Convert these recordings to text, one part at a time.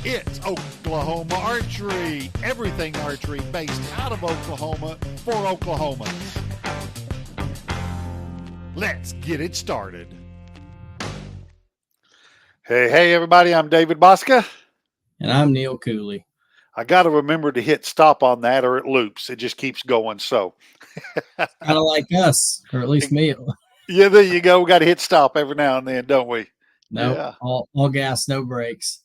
It's Oklahoma Archery. Everything archery based out of Oklahoma for Oklahomans. Let's get it started. Hey, everybody. I'm David Bosca. And I'm Neil Cooley. I got to remember to hit stop on that or it loops. It just keeps going. So kind of like us, or at least me. Yeah, there you go. We got to hit stop every now and then, don't we? No, Yeah. all gas, no brakes.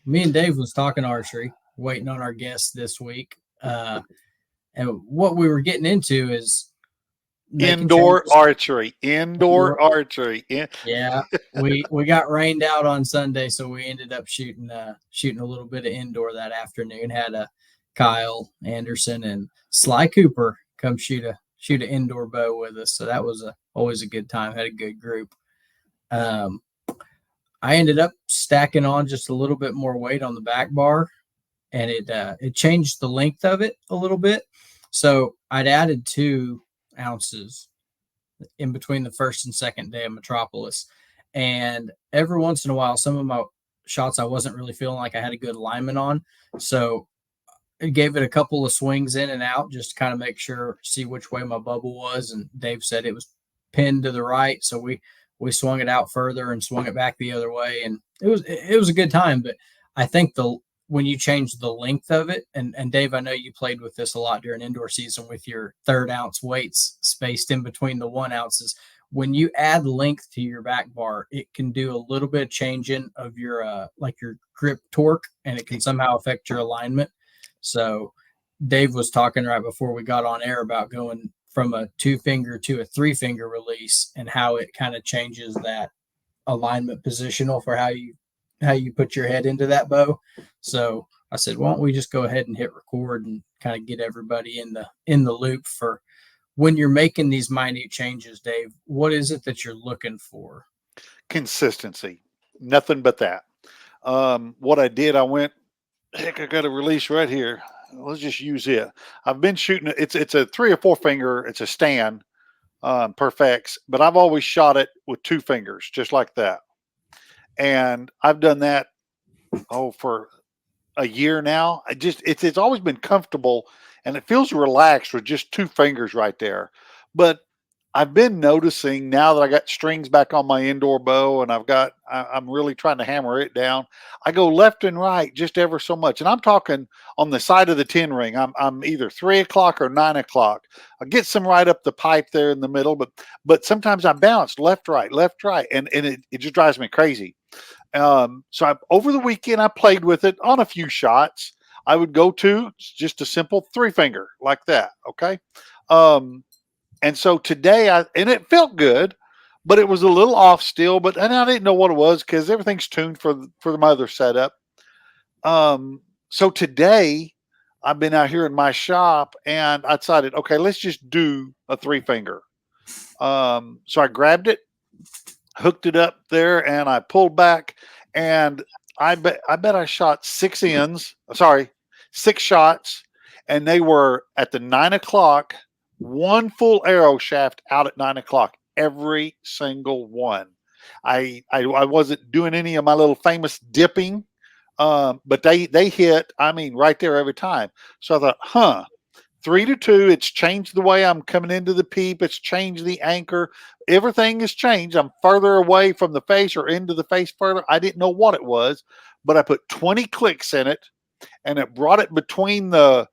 Me and Dave was talking archery, waiting on our guest this week. And what we were getting into is indoor archery. Yeah, we got rained out on Sunday, so we ended up shooting a little bit of indoor that afternoon. Had Kyle Anderson and Sly Cooper come shoot an indoor bow with us, so that was always a good time. Had a good group. I ended up stacking on just a little bit more weight on the back bar, and it changed the length of it a little bit. So I'd added 2 ounces in between the first and second day of Metropolis. And every once in a while, some of my shots I wasn't really feeling like I had a good alignment on. So I gave it a couple of swings in and out just to kind of make sure, see which way my bubble was. And Dave said it was pinned to the right. So we swung it out further and swung it back the other way. And it was a good time. But I think when you change the length of it, and Dave, I know you played with this a lot during indoor season with your 1/3 ounce weights spaced in between the 1 ounces. When you add length to your back bar, it can do a little bit of changing of your your grip torque, and it can somehow affect your alignment. So Dave was talking right before we got on air about going from a 2-finger to a 3-finger release and how it kind of changes that alignment positional for how you put your head into that bow. So I said, why don't we just go ahead and hit record and kind of get everybody in the loop for when you're making these minute changes. Dave, what is it that you're looking for? Consistency. Nothing but that. What I did, I got a release right here. Let's just use it. I've been shooting it's a 3 or 4 finger. It's a stand, Perfects, but I've always shot it with 2 fingers, just like that. And I've done that for a year now. It's always been comfortable, and it feels relaxed with just 2 fingers right there. But I've been noticing now that I got strings back on my indoor bow, and I'm really trying to hammer it down. I go left and right just ever so much, and I'm talking on the side of the 10 ring. I'm either 3 o'clock or 9 o'clock. I get some right up the pipe there in the middle, but sometimes I bounce left, right, and it just drives me crazy. So over the weekend, I played with it on a few shots. I would go to just a simple 3-finger like that. Okay. And so today and it felt good, but it was a little off still, and I didn't know what it was because everything's tuned for my other setup. So today I've been out here in my shop and I decided, okay, let's just do a 3-finger. So I grabbed it, hooked it up there, and I pulled back, and I bet I shot 6 shots, and they were at the 9 o'clock, 1 full arrow shaft out at 9 o'clock, every single one. I wasn't doing any of my little famous dipping, but they hit, right there every time. So I thought, 3-2, it's changed the way I'm coming into the peep. It's changed the anchor. Everything has changed. I'm further away from the face or into the face further. I didn't know what it was, but I put 20 clicks in it, and it brought it between the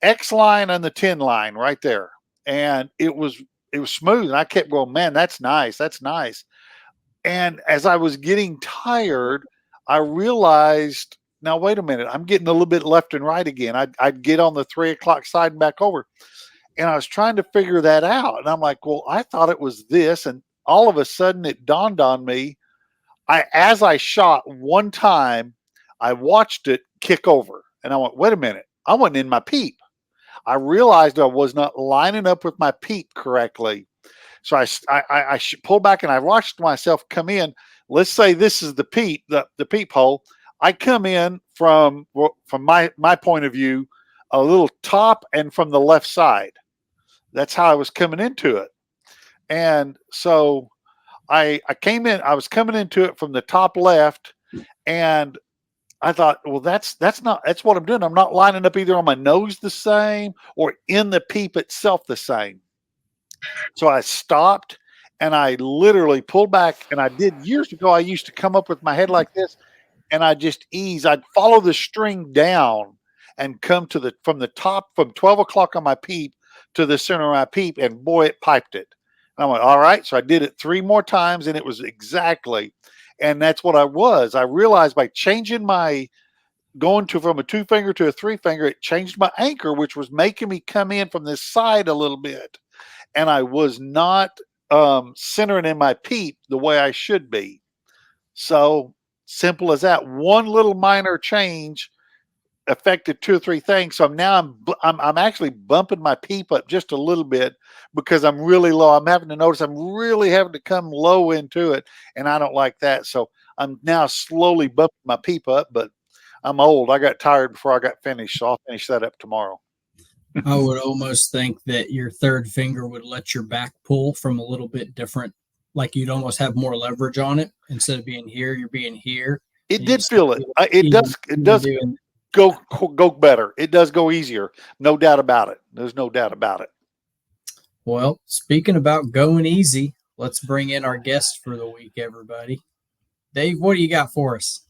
X line and the 10 line right there. And it was smooth. And I kept going, man, that's nice. That's nice. And as I was getting tired, I realized, now, wait a minute, I'm getting a little bit left and right again. I'd get on the 3 o'clock side and back over. And I was trying to figure that out. And I'm like, well, I thought it was this. And all of a sudden it dawned on me. As I shot one time, I watched it kick over. And I went, wait a minute, I wasn't in my peep. I realized I was not lining up with my peep correctly. So I pulled back and I watched myself come in. Let's say this is the peep, the peep hole. I come in from my point of view, a little top and from the left side. That's how I was coming into it. And so I came in, I was coming into it from the top left, and I thought, well, that's what I'm doing. I'm not lining up either on my nose the same or in the peep itself the same. So I stopped and I literally pulled back, and I did years ago. I used to come up with my head like this, and I just ease. I'd follow the string down and come to from the top from 12 o'clock on my peep to the center of my peep, and boy, it piped it. And I went, all right. So I did it 3 more times, and it was exactly, and that's what I was. I realized by changing my going to from a 2 finger to a 3 finger, it changed my anchor, which was making me come in from this side a little bit, and I was not centering in my peep the way I should be. So simple as that. One little minor change affected 2 or 3 things. So now I'm actually bumping my peep up just a little bit because I'm really low. I'm having to notice I'm really having to come low into it, and I don't like that. So I'm now slowly bumping my peep up, but I'm old. I got tired before I got finished, so I'll finish that up tomorrow. I would almost think that your third finger would let your back pull from a little bit different, like you'd almost have more leverage on it instead of being here. You're being here. It did feel it. It does go better. It does go easier. No doubt about it. There's no doubt about it. Well, speaking about going easy, let's bring in our guest for the week, everybody. Dave, what do you got for us?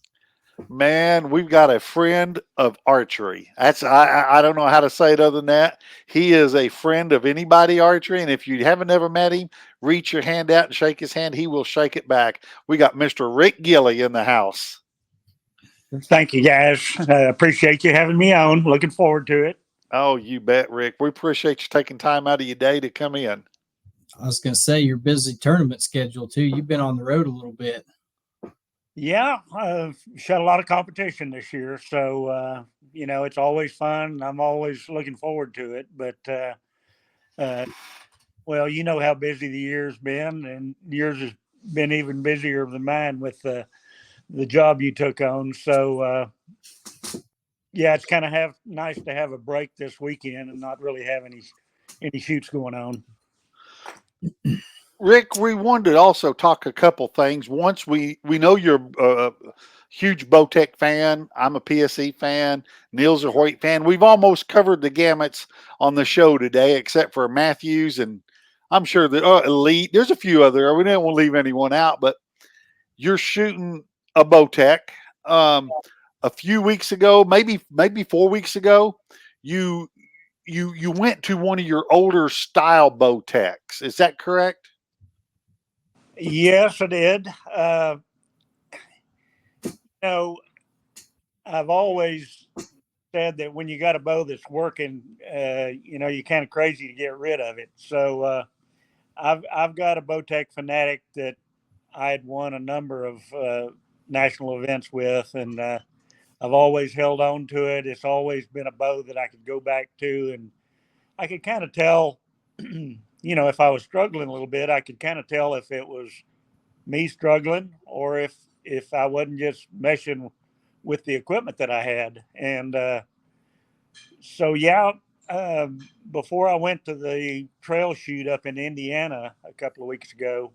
Man, we've got a friend of archery. That's I don't know how to say it other than that. He is a friend of anybody archery, and if you haven't ever met him, reach your hand out and shake his hand. He will shake it back. We got Mr. Rick Gilley in the house. Thank you, guys. Appreciate you having me on. Looking forward to it. Oh, you bet, Rick. We appreciate you taking time out of your day to come in. I was going to say your busy tournament schedule too. You've been on the road a little bit. Yeah, I've shot a lot of competition this year, so it's always fun. I'm always looking forward to it. But well, you know how busy the year's been, and yours has been even busier than mine with the job you took on. So yeah, it's kind of nice to have a break this weekend and not really have any shoots going on. Rick, we wanted to also talk a couple things. Once we know you're a huge Bowtech fan. I'm a PSE fan. Neil's a Hoyt fan. We've almost covered the gamuts on the show today, except for Matthews, and I'm sure the Elite. There's a few other. We didn't want to leave anyone out, but you're shooting a Bowtech. A few weeks ago, maybe 4 weeks ago, you went to one of your older style Bowtechs. Is that correct? Yes, I did. I've always said that when you got a bow that's working, you're kind of crazy to get rid of it. So I've got a Bowtech Fanatic that I had won a number of national events with, and I've always held on to it. It's always been a bow that I could go back to, and I could kind of tell, if I was struggling a little bit, I could kind of tell if it was me struggling or if I wasn't just meshing with the equipment that I had. And so, yeah, before I went to the trail shoot up in Indiana a couple of weeks ago,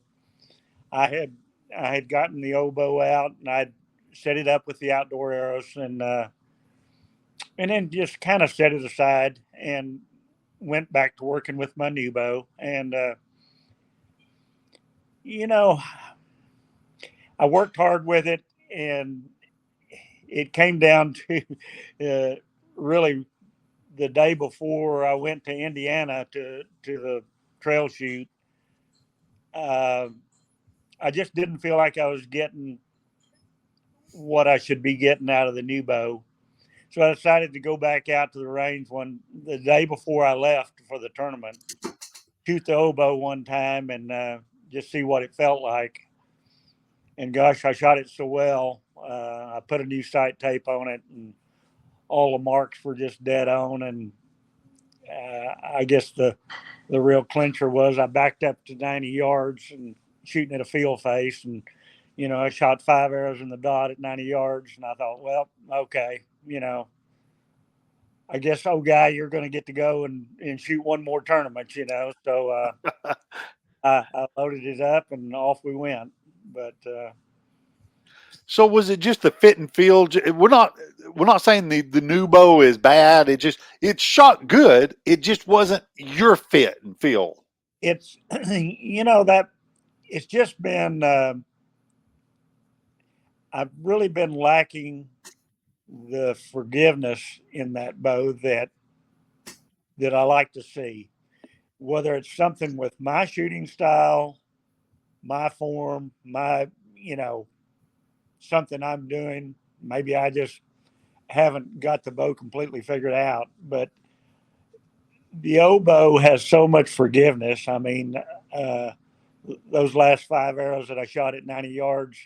I had gotten the oboe out and I'd set it up with the outdoor arrows and then just kind of set it aside and went back to working with my new bow. And, I worked hard with it, and it came down to really the day before I went to Indiana to the trail shoot. I just didn't feel like I was getting what I should be getting out of the new bow. So I decided to go back out to the range the day before I left for the tournament, shoot the oboe one time and just see what it felt like. And gosh, I shot it so well. I put a new sight tape on it, and all the marks were just dead on. And I guess the real clincher was I backed up to 90 yards and shooting at a field face, and I shot 5 arrows in the dot at 90 yards, and I thought, well, okay, I guess, oh guy, you're going to get to go and shoot one more tournament, So I loaded it up and off we went. But So was it just the fit and feel? We're not saying the new bow is bad. It shot good. It just wasn't your fit and feel. it's that it's just been I've really been lacking the forgiveness in that bow that I like to see. Whether it's something with my shooting style, my form, my something I'm doing. Maybe I just haven't got the bow completely figured out, but the oboe has so much forgiveness. I mean, uh, those last 5 arrows that I shot at 90 yards,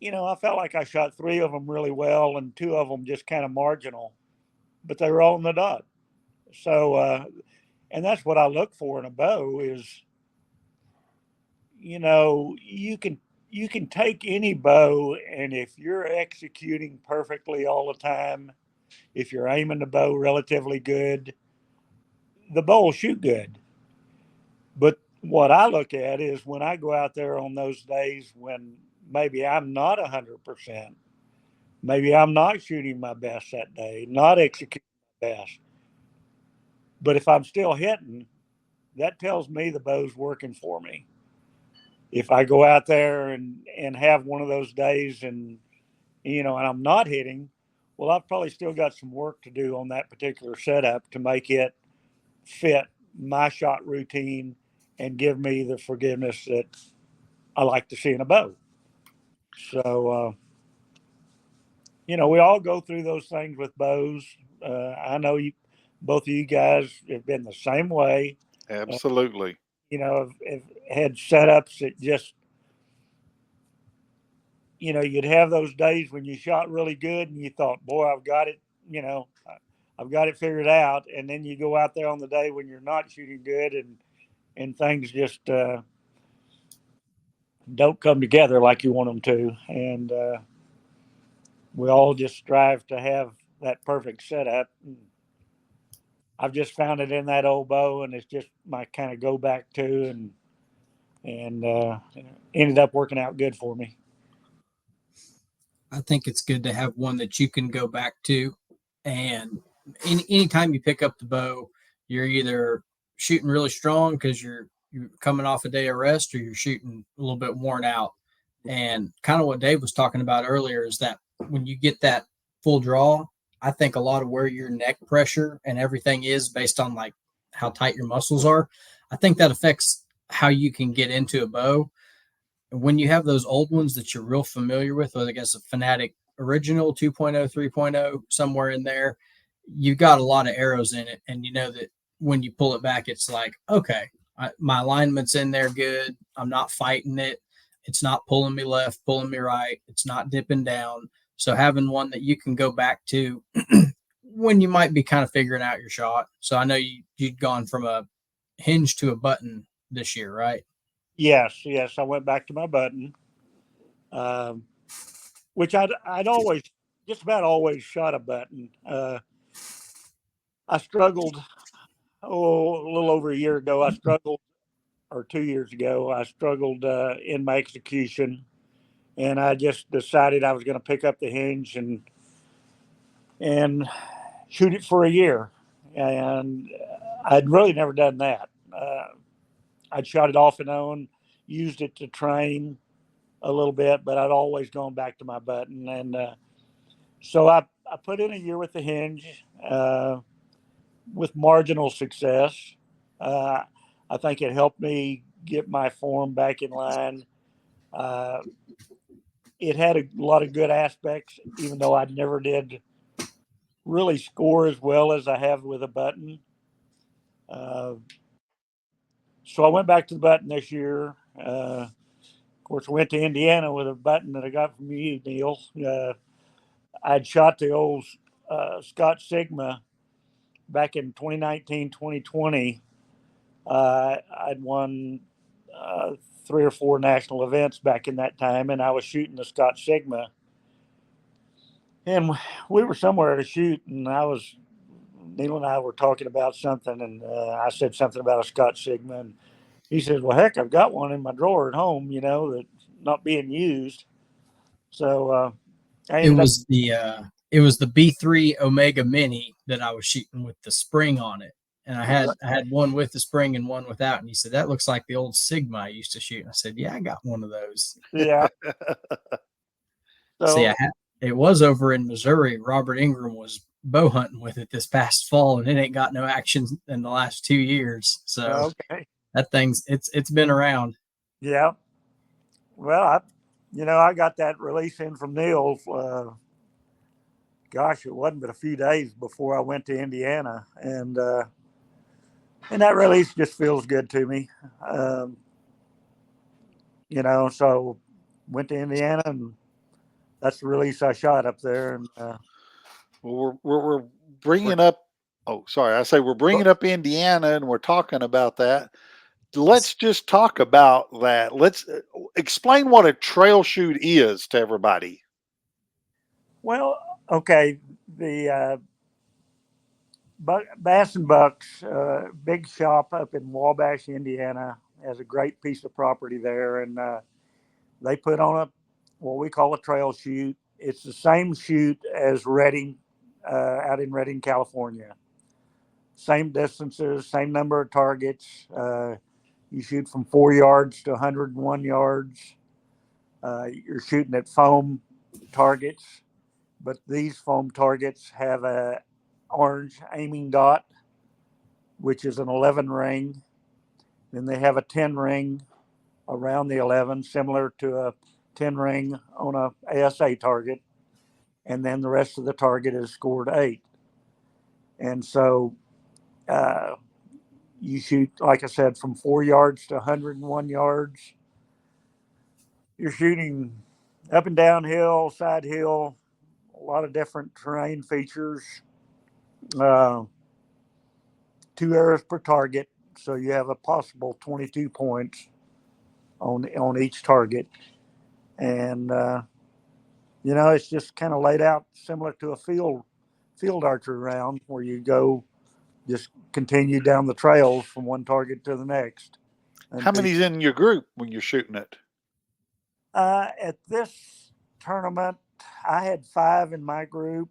I felt like I shot 3 of them really well and 2 of them just kind of marginal, but they were all in the dot. So, and that's what I look for in a bow is, you can take any bow, and if you're executing perfectly all the time, if you're aiming the bow relatively good, the bow will shoot good. But what I look at is when I go out there on those days when maybe I'm not 100%, maybe I'm not shooting my best that day, not executing my best. But if I'm still hitting, that tells me the bow's working for me. If I go out there and have one of those days and I'm not hitting, well, I've probably still got some work to do on that particular setup to make it fit my shot routine and give me the forgiveness that I like to see in a bow. So, we all go through those things with bows. I know both of you guys have been the same way. Absolutely. Have had setups that just, you'd have those days when you shot really good and you thought, boy, I've got it, I've got it figured out. And then you go out there on the day when you're not shooting good and things just don't come together like you want them to. And we all just strive to have that perfect setup. I've just found it in that old bow, and it's just my kind of go back to, and ended up working out good for me. I think it's good to have one that you can go back to. And anytime you pick up the bow, you're either shooting really strong because you're coming off a day of rest, or you're shooting a little bit worn out. And kind of what Dave was talking about earlier is that when you get that full draw, I think a lot of where your neck pressure and everything is based on like how tight your muscles are. I think that affects how you can get into a bow. When you have those old ones that you're real familiar with, whether I guess a Fanatic original 2.0, 3.0, somewhere in there, you got a lot of arrows in it. And you know that when you pull it back, it's like, okay, my alignment's in there good. I'm not fighting it. It's not pulling me left, pulling me right. It's not dipping down. So having one that you can go back to when you might be kind of figuring out your shot. So I know you'd gone from a hinge to a button this year, right? Yes. I went back to my button, um, which I'd always, just about always shot a button. I struggled, a little over a year ago. Or 2 years ago, I struggled in my execution, and I just decided I was going to pick up the hinge and shoot it for a year. And I'd really never done that. I'd shot it off and on, used it to train a little bit, but I'd always gone back to my button. And so I put in a year with the hinge with marginal success. Uh, I think it helped me get my form back in line. Uh, it had a lot of good aspects, even though I never did really score as well as I have with a button. Uh, so I went back to the button this year. Of course, I went to Indiana with a button that I got from you, Neil. I'd shot the old Scott Sigma back in 2019, 2020. I'd won 3 or 4 national events back in that time, and I was shooting the Scott Sigma. And we were somewhere at a shoot, and Neil and I were talking about something, and I said something about a Scott Sigma, he says, well, heck, I've got one in my drawer at home, that's not being used. So I It ended up, was the B3 Omega Mini that I was shooting with the spring on it, and I had one with the spring and one without. And he said that looks like the old Sigma I used to shoot. And I said, yeah, I got one of those. yeah. See, So, it was over in Missouri. Robert Ingram was bow hunting with it this past fall, and it ain't got no action in the last 2 years. So okay. that it's been around. Yeah. Well, I got that release in from Neil. Gosh, it wasn't but a few days before I went to Indiana, and that release just feels good to me. Um, so went to Indiana, and that's the release I shot up there. And Well, we're bringing up. Oh, sorry. I say we're bringing up Indiana, and we're talking about that. Let's just talk about that. Let's explain what a trail shoot is to everybody. well, okay, the Bass and Bucks big shop up in Wabash, Indiana, has a great piece of property there, and they put on what we call a trail shoot. It's the same shoot as Redding, out in Redding, California. Same distances, same number of targets. You shoot from 4 yards to 101 yards. You're shooting at foam targets, but these foam targets have a orange aiming dot, which is an 11 ring. Then they have a 10 ring around the 11, similar to a 10 ring on a ASA target. And then the rest of the target is scored 8. And so you shoot, like I said, from 4 yards to 101 yards. You're shooting up and down hill, side hill, a lot of different terrain features. 2 arrows per target, so you have a possible 22 points on each target. And it's just kind of laid out similar to a field archery round, where you go just continue down the trails from one target to the next. How many's in your group when you're shooting it? At this tournament, I had 5 in my group.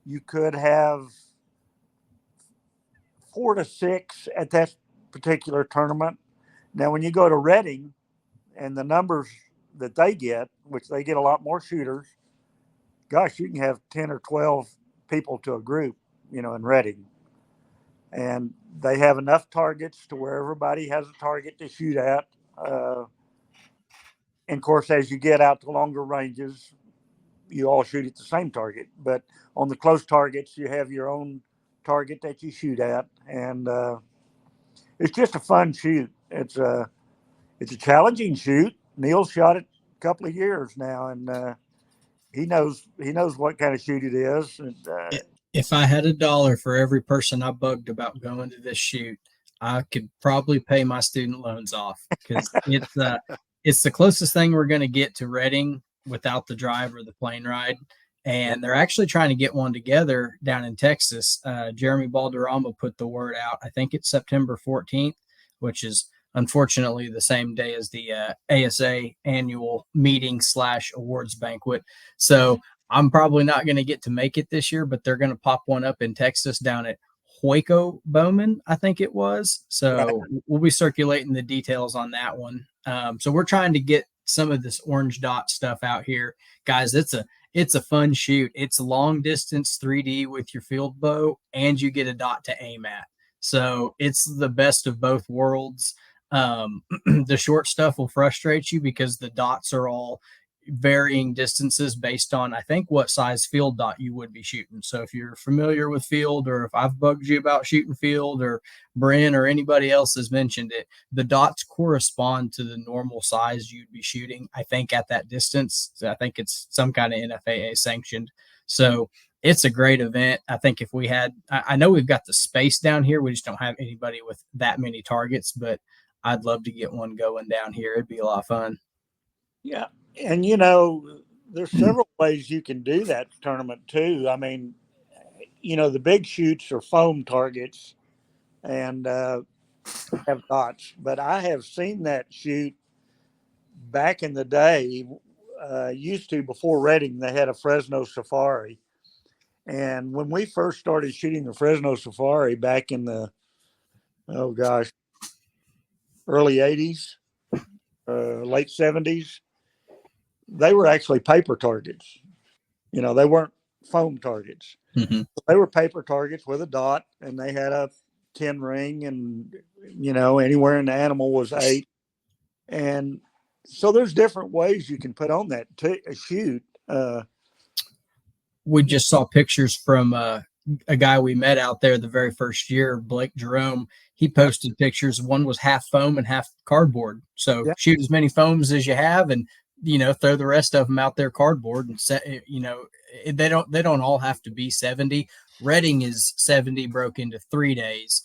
You could have 4 to 6 at that particular tournament. Now, when you go to Redding and the numbers that they get, which they get a lot more shooters, gosh, you can have 10 or 12 people to a group, in Redding. And they have enough targets to where everybody has a target to shoot at. And of course, as you get out to longer ranges, you all shoot at the same target. But on the close targets, you have your own target that you shoot at. And it's just a fun shoot. It's a challenging shoot. Neil shot it a couple of years now, and he knows what kind of shoot it is. And, if I had $1 for every person I bugged about going to this shoot, I could probably pay my student loans off, because it's the closest thing we're going to get to Redding without the drive or the plane ride. And they're actually trying to get one together down in Texas. Jeremy Balderrama put the word out. I think it's September 14th, which is unfortunately the same day as the ASA annual meeting / awards banquet. So I'm probably not going to get to make it this year, but they're going to pop one up in Texas down at Hueco Bowman, I think it was. So we'll be circulating the details on that one. So we're trying to get some of this orange dot stuff out here, guys. It's a fun shoot. It's long distance 3D with your field bow, and you get a dot to aim at. So it's the best of both worlds. The short stuff will frustrate you because the dots are all varying distances based on, I think, what size field dot you would be shooting. So if you're familiar with field, or if I've bugged you about shooting field, or Bryn or anybody else has mentioned it, the dots correspond to the normal size you'd be shooting, I think, at that distance. So I think it's some kind of NFAA sanctioned. So it's a great event. I think if we had, I know we've got the space down here, we just don't have anybody with that many targets, but I'd love to get one going down here. It'd be a lot of fun. Yeah. And, there's several ways you can do that tournament too. I mean, the big shoots are foam targets, and have dots, but I have seen that shoot back in the day. Used to, before Reading, they had a Fresno Safari, and when we first started shooting the Fresno Safari back in the early '80s, late '70s, they were actually paper targets. They weren't foam targets. Mm-hmm. They were paper targets with a dot, and they had a 10 ring, and anywhere in the animal was 8. And so there's different ways you can put on that shoot. We just saw pictures from a guy we met out there the very first year, Blake Jerome. He posted pictures. One was half foam and half cardboard. So shoot as many foams as you have, and throw the rest of them out there cardboard. And they don't all have to be 70. Reading is 70 broke into 3 days.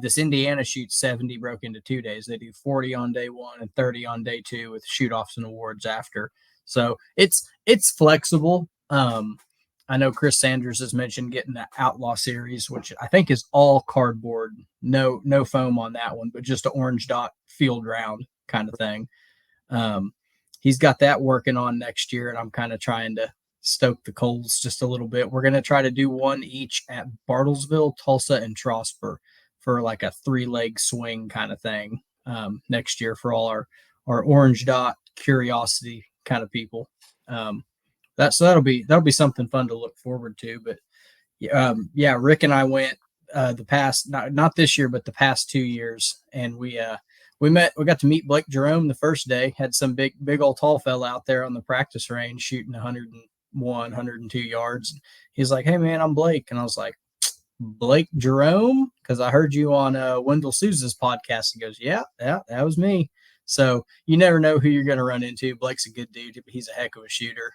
This Indiana shoot 70 broke into 2 days. They do 40 on day 1 and 30 on day 2 with shoot offs and awards after. So it's flexible. I know Chris Sanders has mentioned getting the Outlaw series, which I think is all cardboard, no foam on that one, but just an orange dot field round kind of thing. He's got that working on next year, and I'm kind of trying to stoke the coals just a little bit. We're going to try to do one each at Bartlesville, Tulsa, and Trosper for like a 3-leg swing kind of thing next year for all our orange dot curiosity kind of people. That'll be something fun to look forward to. But Rick and I went the past not this year, but the past 2 years, and we got to meet Blake Jerome the first day. Had some big old tall fella out there on the practice range shooting 101, 102 yards. He's like, "Hey man, I'm Blake," and I was like, "Blake Jerome?" Because I heard you on Wendell Sousa's podcast. He goes, "Yeah, that was me." So you never know who you're going to run into. Blake's a good dude. He's a heck of a shooter.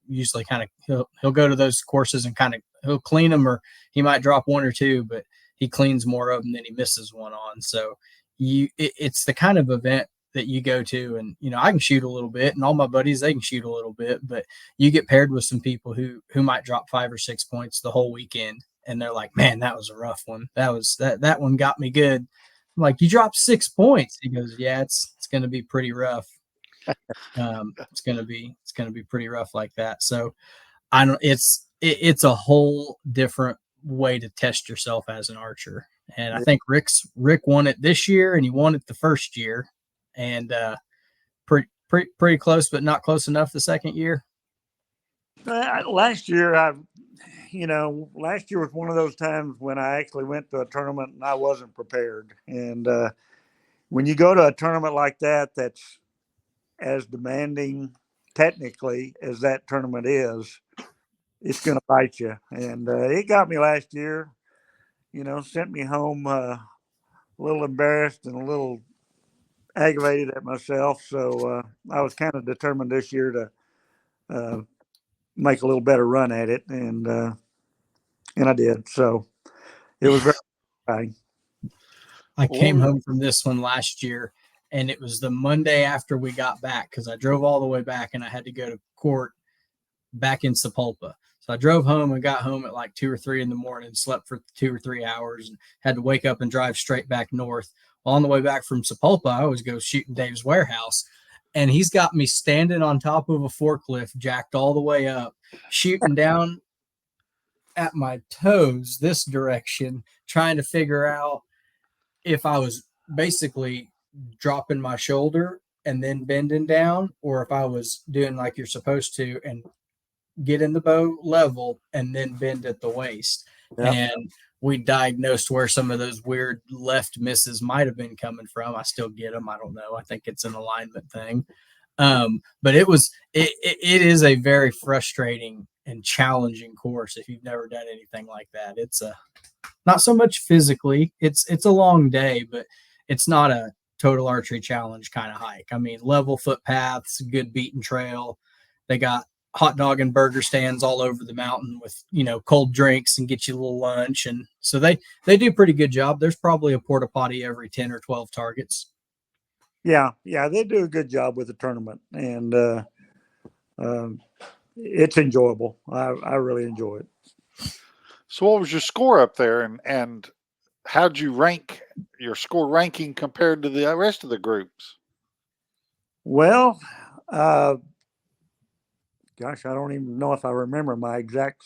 Usually kind of he'll go to those courses and kind of he'll clean them, or he might drop 1 or 2, but he cleans more of them than he misses one on. So it's the kind of event that you go to, and I can shoot a little bit, and all my buddies, they can shoot a little bit, but you get paired with some people who might drop 5 or 6 points the whole weekend, and they're like, "Man, that was a rough one. That one got me good." I'm like, "You dropped 6 points." He goes, "Yeah, it's going to be pretty rough. It's going to be pretty rough like that." So I don't. It's a whole different way to test yourself as an archer, and I think Rick won it this year, and he won it the first year, and pretty close, but not close enough the second year. Last year, last year was one of those times when I actually went to a tournament and I wasn't prepared. And when you go to a tournament like that, that's as demanding technically as that tournament is, it's going to bite you. And it got me last year, sent me home a little embarrassed and a little aggravated at myself. So I was kind of determined this year to make a little better run at it. And I did. So it was very exciting. I came home from this one last year, and it was the Monday after we got back because I drove all the way back, and I had to go to court back in Sapulpa. So I drove home and got home at like 2 or 3 in the morning, slept for 2 or 3 hours, and had to wake up and drive straight back north. Well, on the way back from Sapulpa, I always go shooting Dave's warehouse, and he's got me standing on top of a forklift, jacked all the way up, shooting down at my toes this direction, trying to figure out if I was basically dropping my shoulder and then bending down, or if I was doing like you're supposed to and get in the bow level and then bend at the waist. Yep. And we diagnosed where some of those weird left misses might have been coming from. I still get them. I don't know. I think it's an alignment thing. But it is a very frustrating and challenging course if you've never done anything like that. It's not so much physically. It's a long day, but it's not a total archery challenge kind of hike. I mean, level footpaths, good beaten trail. They got hot dog and burger stands all over the mountain with, cold drinks and get you a little lunch. And so they do a pretty good job. There's probably a porta potty every 10 or 12 targets. Yeah, they do a good job with the tournament, and it's enjoyable. I really enjoy it. So what was your score up there? And how'd you rank your score ranking compared to the rest of the groups? Well, gosh, I don't even know if I remember my exact.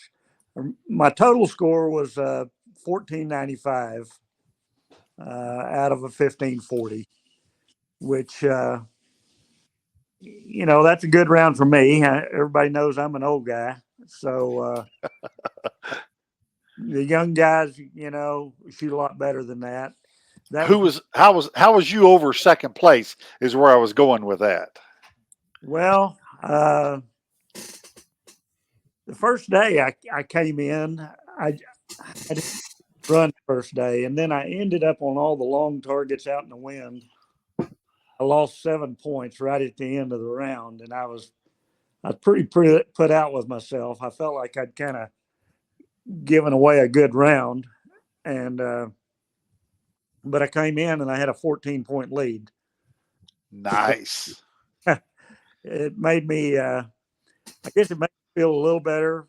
My total score was 1495 out of a 1540, which that's a good round for me. Everybody knows I'm an old guy, so the young guys, shoot a lot better than that. How was you over second place is where I was going with that. Well, the first day I came in, I didn't run the first day, and then I ended up on all the long targets out in the wind. I lost 7 points right at the end of the round, and I was pretty put out with myself. I felt like I'd kind of given away a good round, and but I came in and I had a 14-point lead. Nice. It made me, I guess it made me feel a little better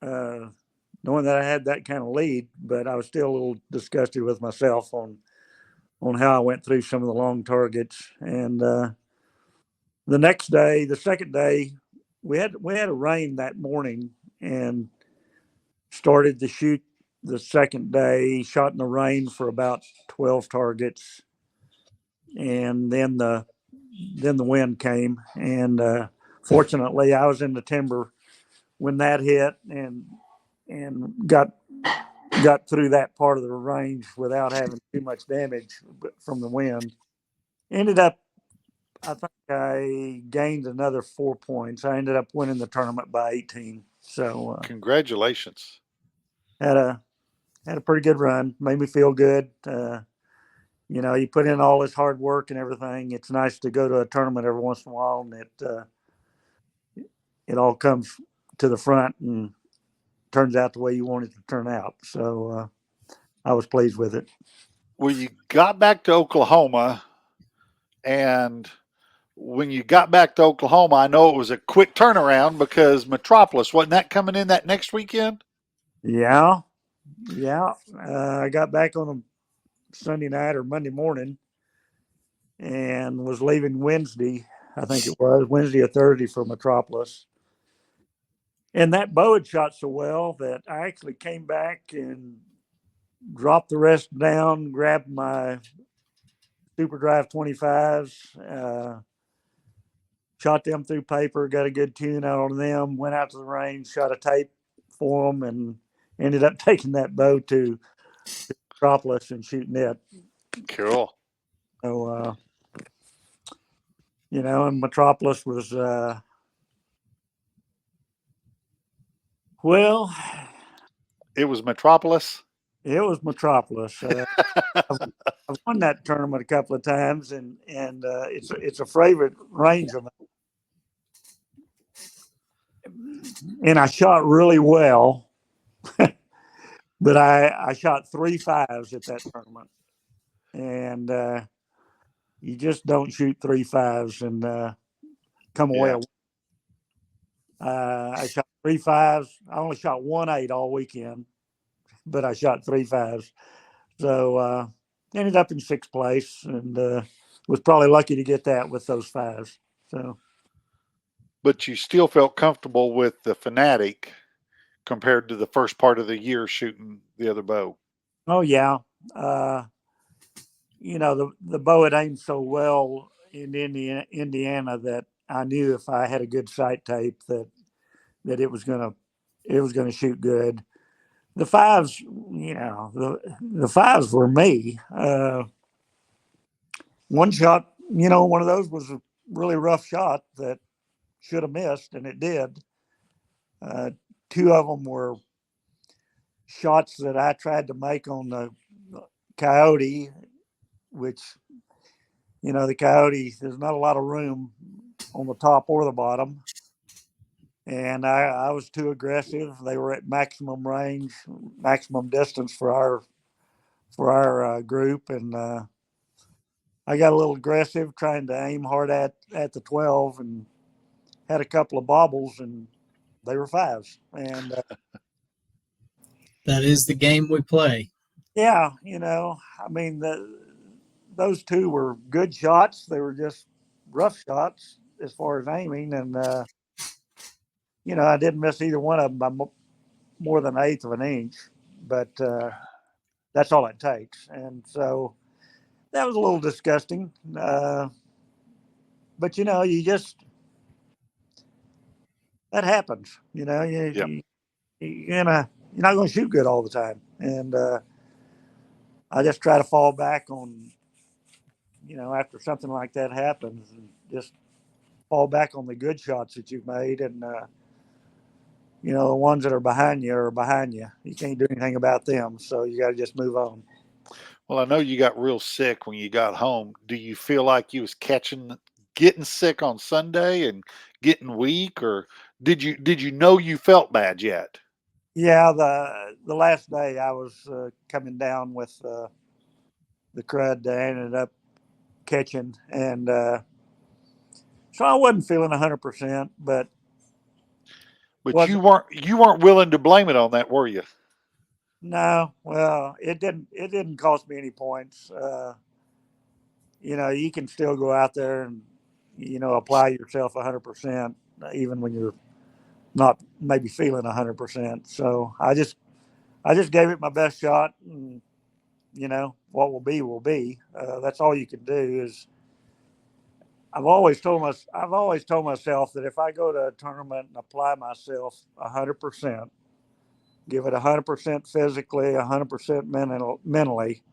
knowing that I had that kind of lead, but I was still a little disgusted with myself on how I went through some of the long targets. And the next day, the second day, we had a rain that morning and started to shoot the second day, shot in the rain for about 12 targets. And then the wind came, and fortunately I was in the timber when that hit and got through that part of the range without having too much damage from the wind. Ended up, I think I gained another 4 points. I ended up winning the tournament by 18. So congratulations. Had a pretty good run. Made me feel good. You put in all this hard work and everything. It's nice to go to a tournament every once in a while, and it all comes to the front and turns out the way you want it to turn out. So I was pleased with it. Well, you got back to Oklahoma, and when you got back to Oklahoma, I know it was a quick turnaround because Metropolis, wasn't that coming in that next weekend? Yeah. I got back on a Sunday night or Monday morning and was leaving Wednesday. I think it was Wednesday or Thursday for Metropolis. And that bow had shot so well that I actually came back and dropped the rest down, grabbed my Super Drive 25s, shot them through paper, got a good tune out on them, went out to the range, shot a tape for them, and ended up taking that bow to Metropolis and shooting it. Cool. So, and Metropolis was, well, it was Metropolis. It was Metropolis. I've won that tournament a couple of times, and it's a favorite range of mine. And I shot really well, but I shot 3 5s at that tournament, and you just don't shoot 3 5s and come away. I shot 3 5s. I only shot 1 8 all weekend, but I shot 3 5s. So ended up in 6th place, and was probably lucky to get that with those 5s. So, but you still felt comfortable with the Fanatic compared to the first part of the year shooting the other bow. Oh yeah, the bow had aimed so well in Indiana that I knew if I had a good sight tape that it was gonna shoot good. The 5s, the 5s were me. One shot, one of those was a really rough shot that should have missed, and it did. 2 of them were shots that I tried to make on the Coyote, which, the Coyote, there's not a lot of room on the top or the bottom. And I was too aggressive. They were at maximum range, maximum distance for our group. And I got a little aggressive trying to aim hard at the 12 and had a couple of bobbles, and they were 5s. And that is the game we play. Yeah, I mean, those two were good shots. They were just rough shots as far as aiming, and I didn't miss either one of them by more than an eighth of an inch, but that's all it takes. And so that was a little disgusting. But you just that happens. Yep. You're not going to shoot good all the time, and I just try to fall back on after something like that happens, and just fall back on the good shots that you've made, and the ones that are behind you are behind you. You can't do anything about them, so you got to just move on. Well, I know you got real sick when you got home. Do you feel like you was getting sick on Sunday and getting weak, or did you know you felt bad yet? Yeah, the last day I was coming down with the crud that I ended up catching, and so I wasn't feeling 100%, but But was you weren't willing to blame it on that, were you? no. Well, it didn't cost me any points. You can still go out there and apply yourself 100%, even when you're not maybe feeling 100%. So I just gave it my best shot, and what will be will be. That's all you can do. Is I've always told myself that if I go to a tournament and apply myself 100%, give it 100% physically, 100% mentally,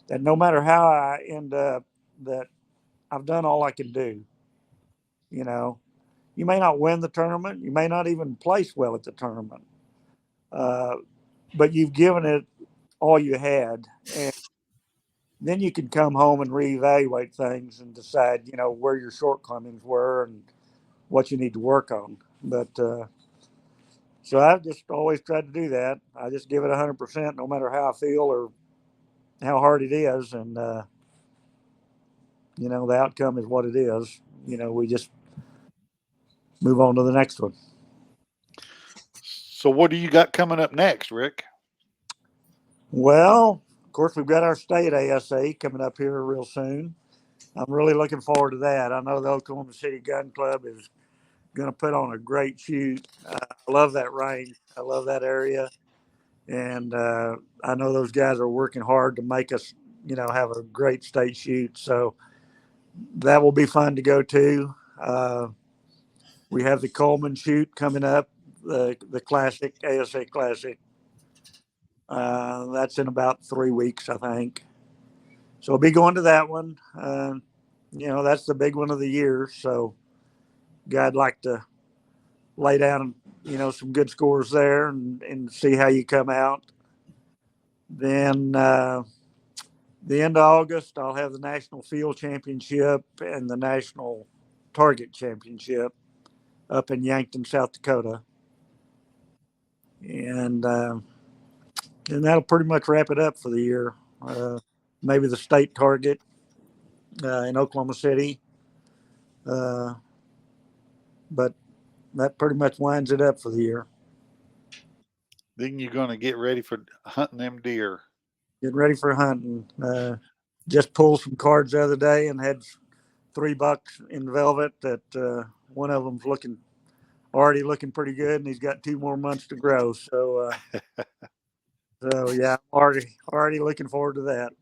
that no matter how I end up, that I've done all I can do. You know, you may not win the tournament, you may not even place well at the tournament, uh, but you've given it all you had, and then you can come home and reevaluate things and decide, where your shortcomings were and what you need to work on. But so I've just always tried to do that. I just give it 100%, no matter how I feel or how hard it is, and the outcome is what it is. We just move on to the next one. So what do you got coming up next, Rick? Well, of course, we've got our state ASA coming up here real soon. I'm really looking forward to that. I know the Oklahoma City Gun Club is going to put on a great shoot. I love that range. I love that area. And I know those guys are working hard to make us, have a great state shoot. So that will be fun to go to. We have the Coleman shoot coming up, the classic, ASA Classic. That's in about 3 weeks, I think. So I'll be going to that one. That's the big one of the year. So, I'd like to lay down, some good scores there and see how you come out. Then the end of August, I'll have the National Field Championship and the National Target Championship up in Yankton, South Dakota. And that'll pretty much wrap it up for the year. Maybe the state target in Oklahoma City. But that pretty much winds it up for the year. Then you're going to get ready for hunting them deer. Getting ready for hunting. Just pulled some cards the other day and had 3 bucks in velvet that one of them's already looking pretty good, and he's got 2 more months to grow. So, yeah, I'm already looking forward to that.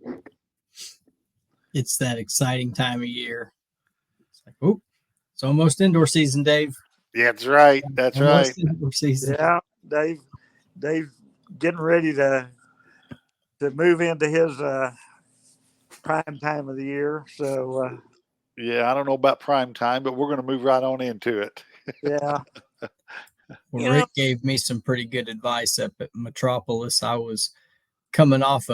It's that exciting time of year. It's like, oh, it's almost indoor season, Dave. Yeah, that's right. That's Almost right. indoor season. Yeah, Dave, getting ready to move into his prime time of the year. So, Yeah, I don't know about prime time, but we're going to move right on into it. yeah. Well, Rick gave me some pretty good advice up at Metropolis. I was coming off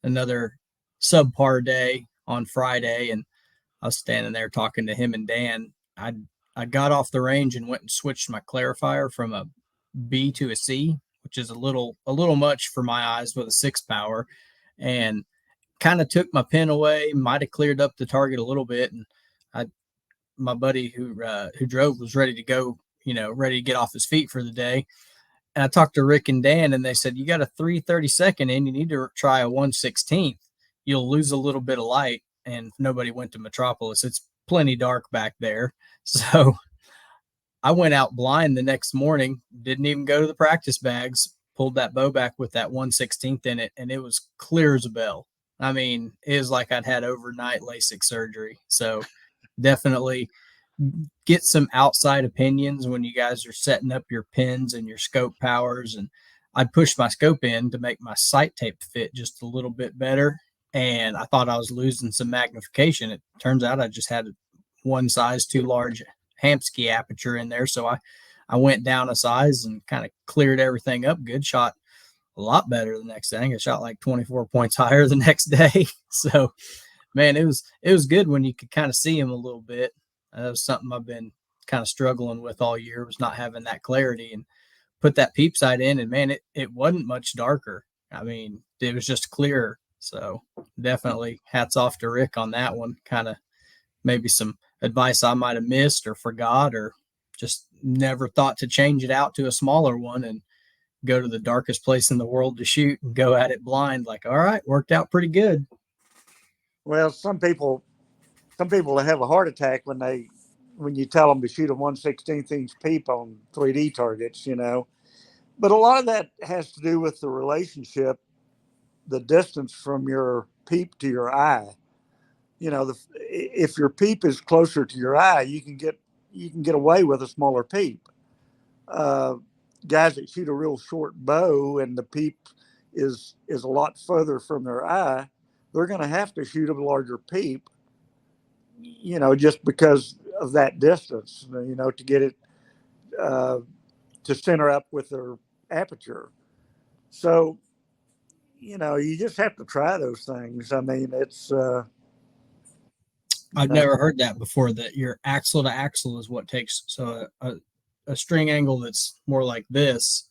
another subpar day on Friday, and I was standing there talking to him and Dan. I got off the range and went and switched my clarifier from a B to a C, which is a little much for my eyes with a 6 power, and kind of took my pin away. Might have cleared up the target a little bit, and my buddy who drove was ready to go, ready to get off his feet for the day. And I talked to Rick and Dan, and they said, you got a 332nd in, you need to try a 1/16th. You'll lose a little bit of light. And nobody went to Metropolis. It's plenty dark back there. So I went out blind the next morning, didn't even go to the practice bags, pulled that bow back with that 1/16th in it, and it was clear as a bell. I mean, it was like I'd had overnight LASIK surgery. So definitely get some outside opinions when you guys are setting up your pins and your scope powers. And I pushed my scope in to make my sight tape fit just a little bit better. And I thought I was losing some magnification. It turns out I just had one size too large Hamsky aperture in there. So I went down a size and kind of cleared everything up. Good shot. A lot better the next day. I think I shot like 24 points higher the next day. So, man, it was good when you could kind of see him a little bit. That was something I've been kind of struggling with all year, was not having that clarity. And put that peep sight in, and man, it wasn't much darker. I mean, it was just clearer. So definitely hats off to Rick on that one. Kind of maybe some advice I might have missed or forgot, or just never thought to change it out to a smaller one and go to the darkest place in the world to shoot and go at it blind. Like, all right, worked out pretty good. Well, some people have a heart attack when you tell them to shoot a 1/16th inch peep on 3D targets, But a lot of that has to do with the relationship, the distance from your peep to your eye. If your peep is closer to your eye, you can get away with a smaller peep. Guys that shoot a real short bow and the peep is a lot further from their eye, they're going to have to shoot a larger peep, just because of that distance, to get it to center up with their aperture. So, you just have to try those things. I mean, it's. I've never heard that before, that your axle to axle is what takes. So a string angle that's more like this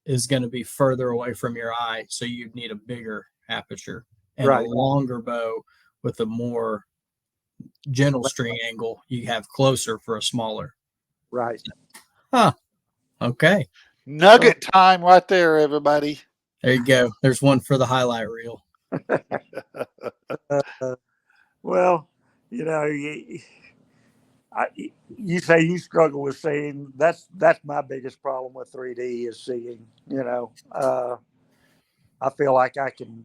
is going to be further away from your eye. So you'd need a bigger aperture, and right. A longer bow with a more gentle string angle you have closer for a smaller. Right. Huh. Okay. Nugget time right there, everybody. There you go. There's one for the highlight reel. Well, you say you struggle with seeing. That's my biggest problem with 3D is seeing. I feel like I can,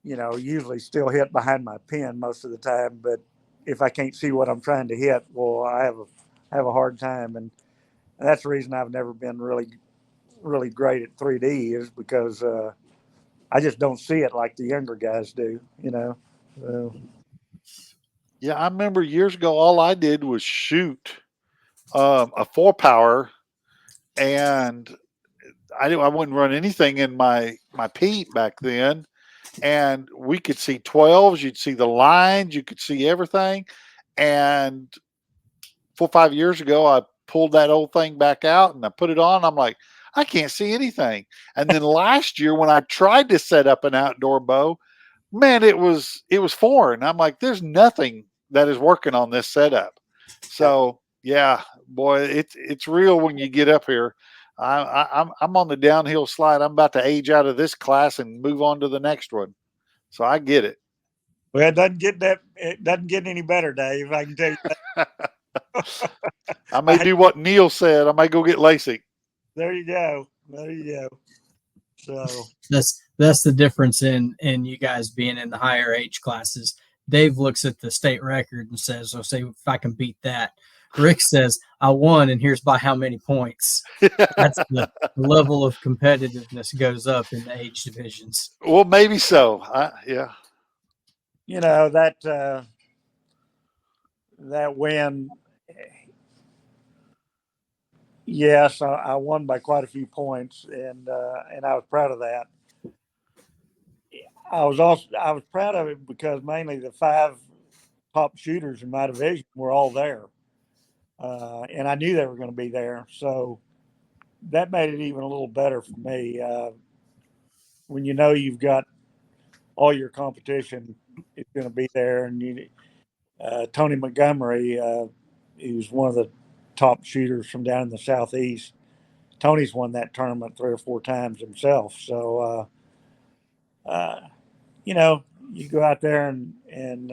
usually still hit behind my pin most of the time, but if I can't see what I'm trying to hit, well, I have a hard time, and that's the reason I've never been really, really great at 3D is because I just don't see it like the younger guys do. So. Yeah, I remember years ago, all I did was shoot a 4-power, and I wouldn't run anything in my peep back then. And we could see 12s, you'd see the lines, you could see everything. And 4 or 5 years ago, I pulled that old thing back out and I put it on. I'm like, I can't see anything. And then last year, when I tried to set up an outdoor bow, man, it was foreign. I'm like, there's nothing that is working on this setup. So yeah, boy, it's real when you get up here. I'm on the downhill slide. I'm about to age out of this class and move on to the next one. So I get it. Well, it doesn't get any better, Dave. I can tell you that. I may do what Neil said. I may go get LASIK. There you go. So that's the difference in you guys being in the higher age classes. Dave looks at the state record and says, "Oh, say if I can beat that." Rick says, "I won, and here's by how many points." That's the level of competitiveness goes up in the age divisions. Well, maybe so. Yeah. That win. Yes, I won by quite a few points, and I was proud of that. I was proud of it because mainly the 5 top shooters in my division were all there, and I knew they were going to be there, so that made it even a little better for me. When you've got all your competition is going to be there, and Tony Montgomery, who's one of the top shooters from down in the southeast, Tony's won that tournament 3 or 4 times himself. So, you know, you go out there and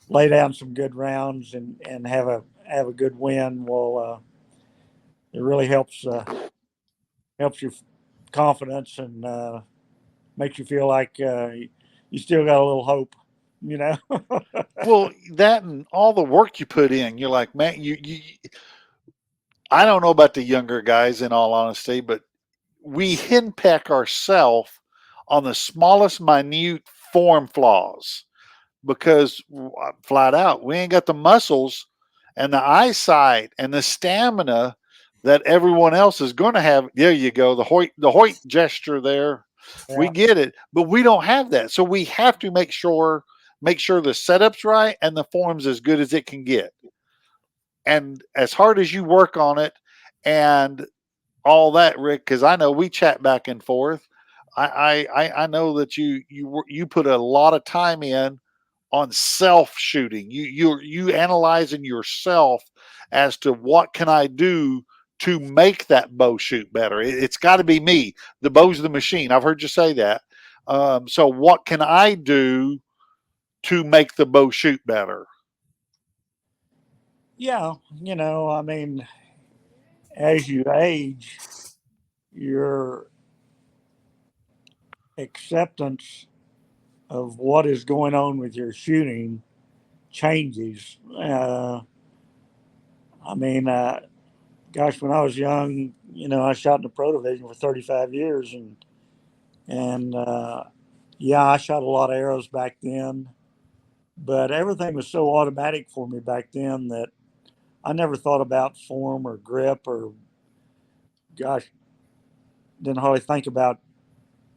lay down some good rounds and have a good win. Well, it really helps your confidence and makes you feel like you still got a little hope, you know. Well, that and all the work you put in, you're like, man, you I don't know about the younger guys in all honesty, but we henpeck ourselves on the smallest minute form flaws because flat out we ain't got the muscles and the eyesight and the stamina that everyone else is going to have. There you go, the Hoyt gesture there. We Yeah. get it, but we don't have that, so we have to make sure the setup's right and the form's as good as it can get. And as hard as you work on it, and all that, Rick, because I know we chat back and forth. I know that you put a lot of time in on self shooting. You analyzing yourself as to what can I do to make that bow shoot better. It's got to be me. The bow's the machine. I've heard you say that. So what can I do to make the bow shoot better? Yeah, you know, I mean, as you age, your acceptance of what is going on with your shooting changes. I mean, gosh, when I was young, you know, I shot in the pro division for 35 years, and yeah, I shot a lot of arrows back then, but everything was so automatic for me back then that I never thought about form or grip or, gosh, didn't hardly think about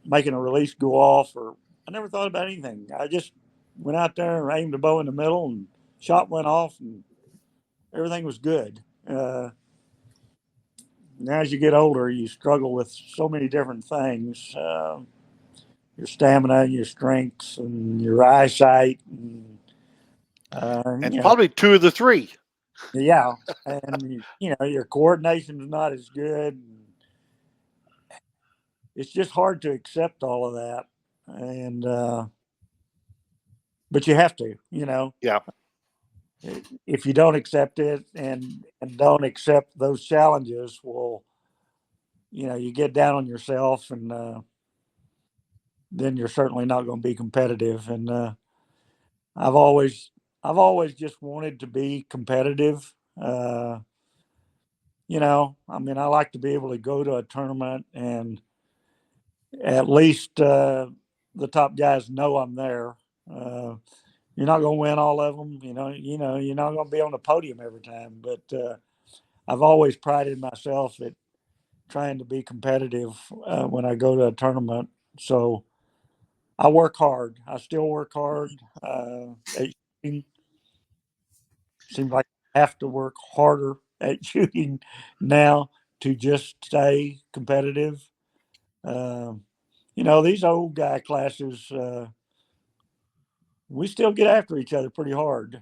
making a release go off, or I never thought about anything. I just went out there and aimed a bow in the middle and shot went off and everything was good. Now as you get older, you struggle with so many different things. Your stamina and your strengths and your eyesight and, And you know, probably two of the three. yeah. And, you know, your coordination is not as good. It's just hard to accept all of that. And, but you have to, you know, Yeah. if you don't accept it and don't accept those challenges, well, you know, you get down on yourself and then you're certainly not going to be competitive. And I've always, I've always just wanted to be competitive. You know, I mean, I like to be able to go to a tournament and at least the top guys know I'm there. You're not going to win all of them. You're not going to be on the podium every time. But I've always prided myself at trying to be competitive when I go to a tournament. So I work hard. I still work hard. At shooting. Seems like I have to work harder at shooting now to just stay competitive. Um, you know, these old guy classes, we still get after each other pretty hard.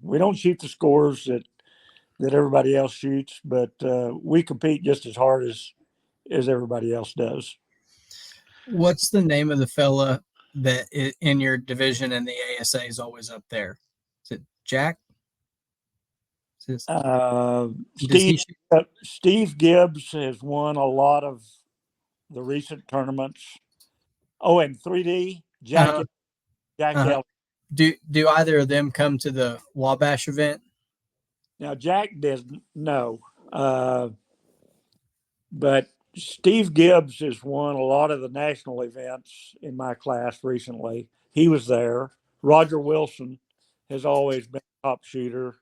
We don't shoot the scores that everybody else shoots, but we compete just as hard as everybody else does. What's the name of the fella that in your division and the ASA is always up there? Is it Jack? Is does Steve he shoot? Steve Gibbs has won a lot of the recent tournaments. Oh, and 3D Jack Uh, Jack uh, Elliott. do either of them come to the Wabash event? Now Jack doesn't know, but Steve Gibbs has won a lot of the national events in my class recently. He was there. Roger Wilson has always been a top shooter.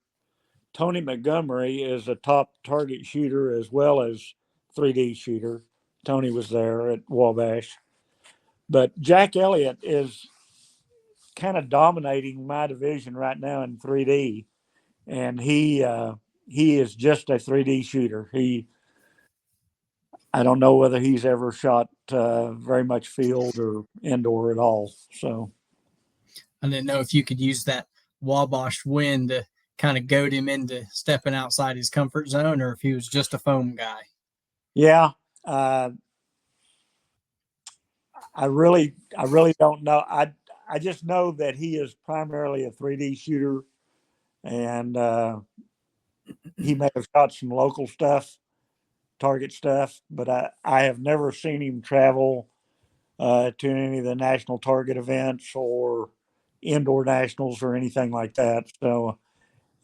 Tony Montgomery is a top target shooter as well as 3D shooter. Tony was there at Wabash. But Jack Elliott is kind of dominating my division right now in 3D. And he is just a 3D shooter. I don't know whether he's ever shot very much field or indoor at all. So I didn't know if you could use that Wabash win to kind of goad him into stepping outside his comfort zone, or if he was just a foam guy. Yeah. I really don't know. I just know that he is primarily a 3D shooter, and he may have shot some local stuff, target stuff, but I have never seen him travel to any of the national target events or indoor nationals or anything like that. So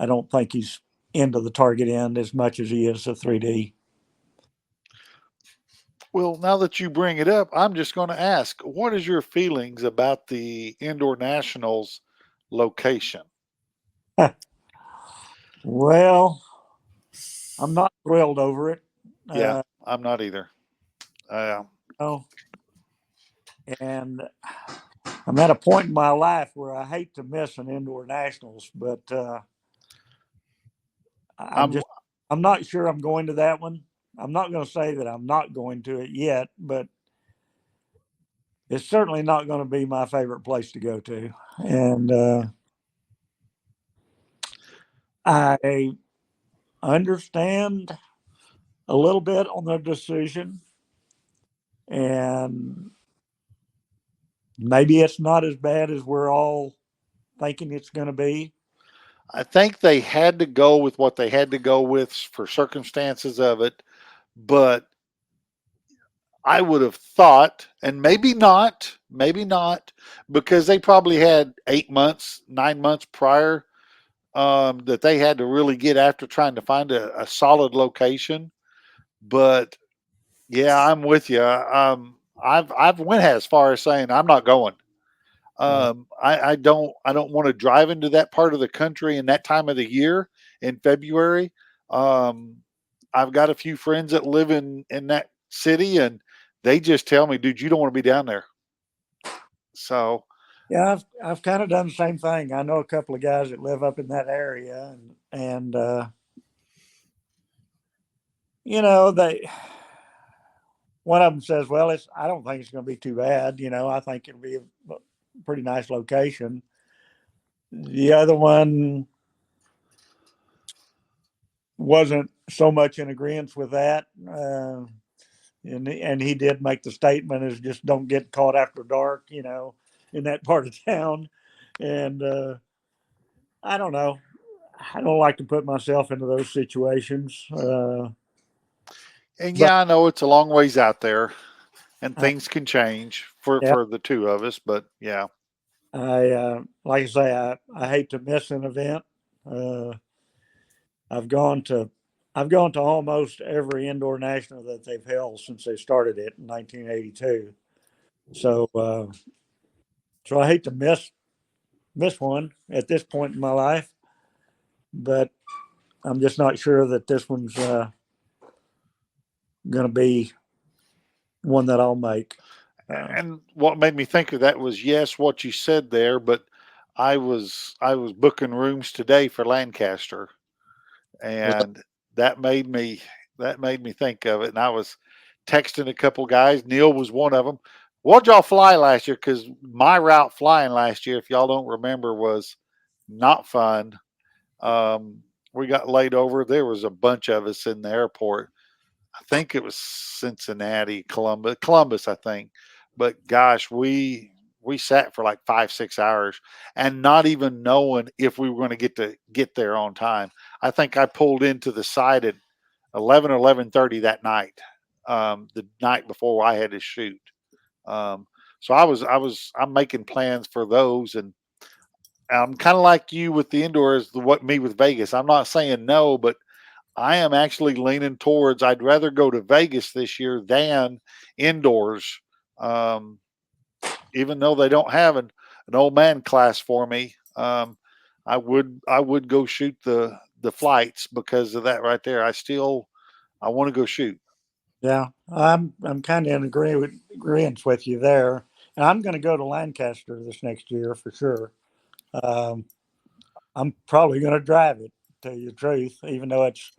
I don't think he's into the target end as much as he is the 3D. Well, now that you bring it up, I'm just going to ask, what is your feelings about the indoor nationals location? Well, I'm not thrilled over it. Yeah, Uh, I'm not either. Uh, no. And I'm at a point in my life where I hate to miss an indoor nationals, but I'm I'm just I'm not sure I'm going to that one. I'm not going to say that I'm not going to it yet, but it's certainly not going to be my favorite place to go to. And I understand a little bit on their decision, and maybe it's not as bad as we're all thinking it's going to be. I think they had to go with what they had to go with for circumstances of it, but I would have thought, and maybe not, because they probably had 8 months, 9 months prior that they had to really get after trying to find a solid location. But yeah, I'm with you. I've went as far as saying I'm not going. Yeah. I don't want to drive into that part of the country in that time of the year in February. Um, I've got a few friends that live in that city, and they just tell me, dude, you don't want to be down there. So Yeah, I've kind of done the same thing. I know a couple of guys that live up in that area, and they one of them says, "Well, it's I don't think it's going to be too bad. I think it'll be a pretty nice location." The other one wasn't so much in agreement with that, and he did make the statement is just don't get caught after dark, in that part of town, and I don't know. I don't like to put myself into those situations. and But yeah, I know it's a long ways out there, and I, things can change for yeah, the two of us. But yeah, like I say, I hate to miss an event. Uh, I've gone to, I've gone to almost every indoor national that they've held since they started it in 1982. So, so I hate to miss one at this point in my life, but I'm just not sure that this one's going to be one that I'll make. and what made me think of that was yes, what you said there, but I was booking rooms today for Lancaster, and that made me that made me think of it. And I was texting a couple guys. Neil was one of them. What'd y'all fly last year? Because my route flying last year, if y'all don't remember, was not fun. We got laid over. There was a bunch of us in the airport. I think it was Cincinnati, Columbus, I think. But gosh, we sat for like 5, 6 hours and not even knowing if we were going to get there on time. I think I pulled into the site at 11 or 11:30 that night, the night before I had to shoot. Um, so I'm making plans for those, and I'm kind of like you with the indoors, what me with Vegas. I'm not saying no, but I am actually leaning towards I'd rather go to Vegas this year than indoors. Um, Even though they don't have an old man class for me, I would go shoot the flights because of that right there. I want to go shoot. Yeah, I'm kind of in agreement with you there, and I'm going to go to Lancaster this next year for sure. Um, I'm probably going to drive it, to tell you the truth, even though it's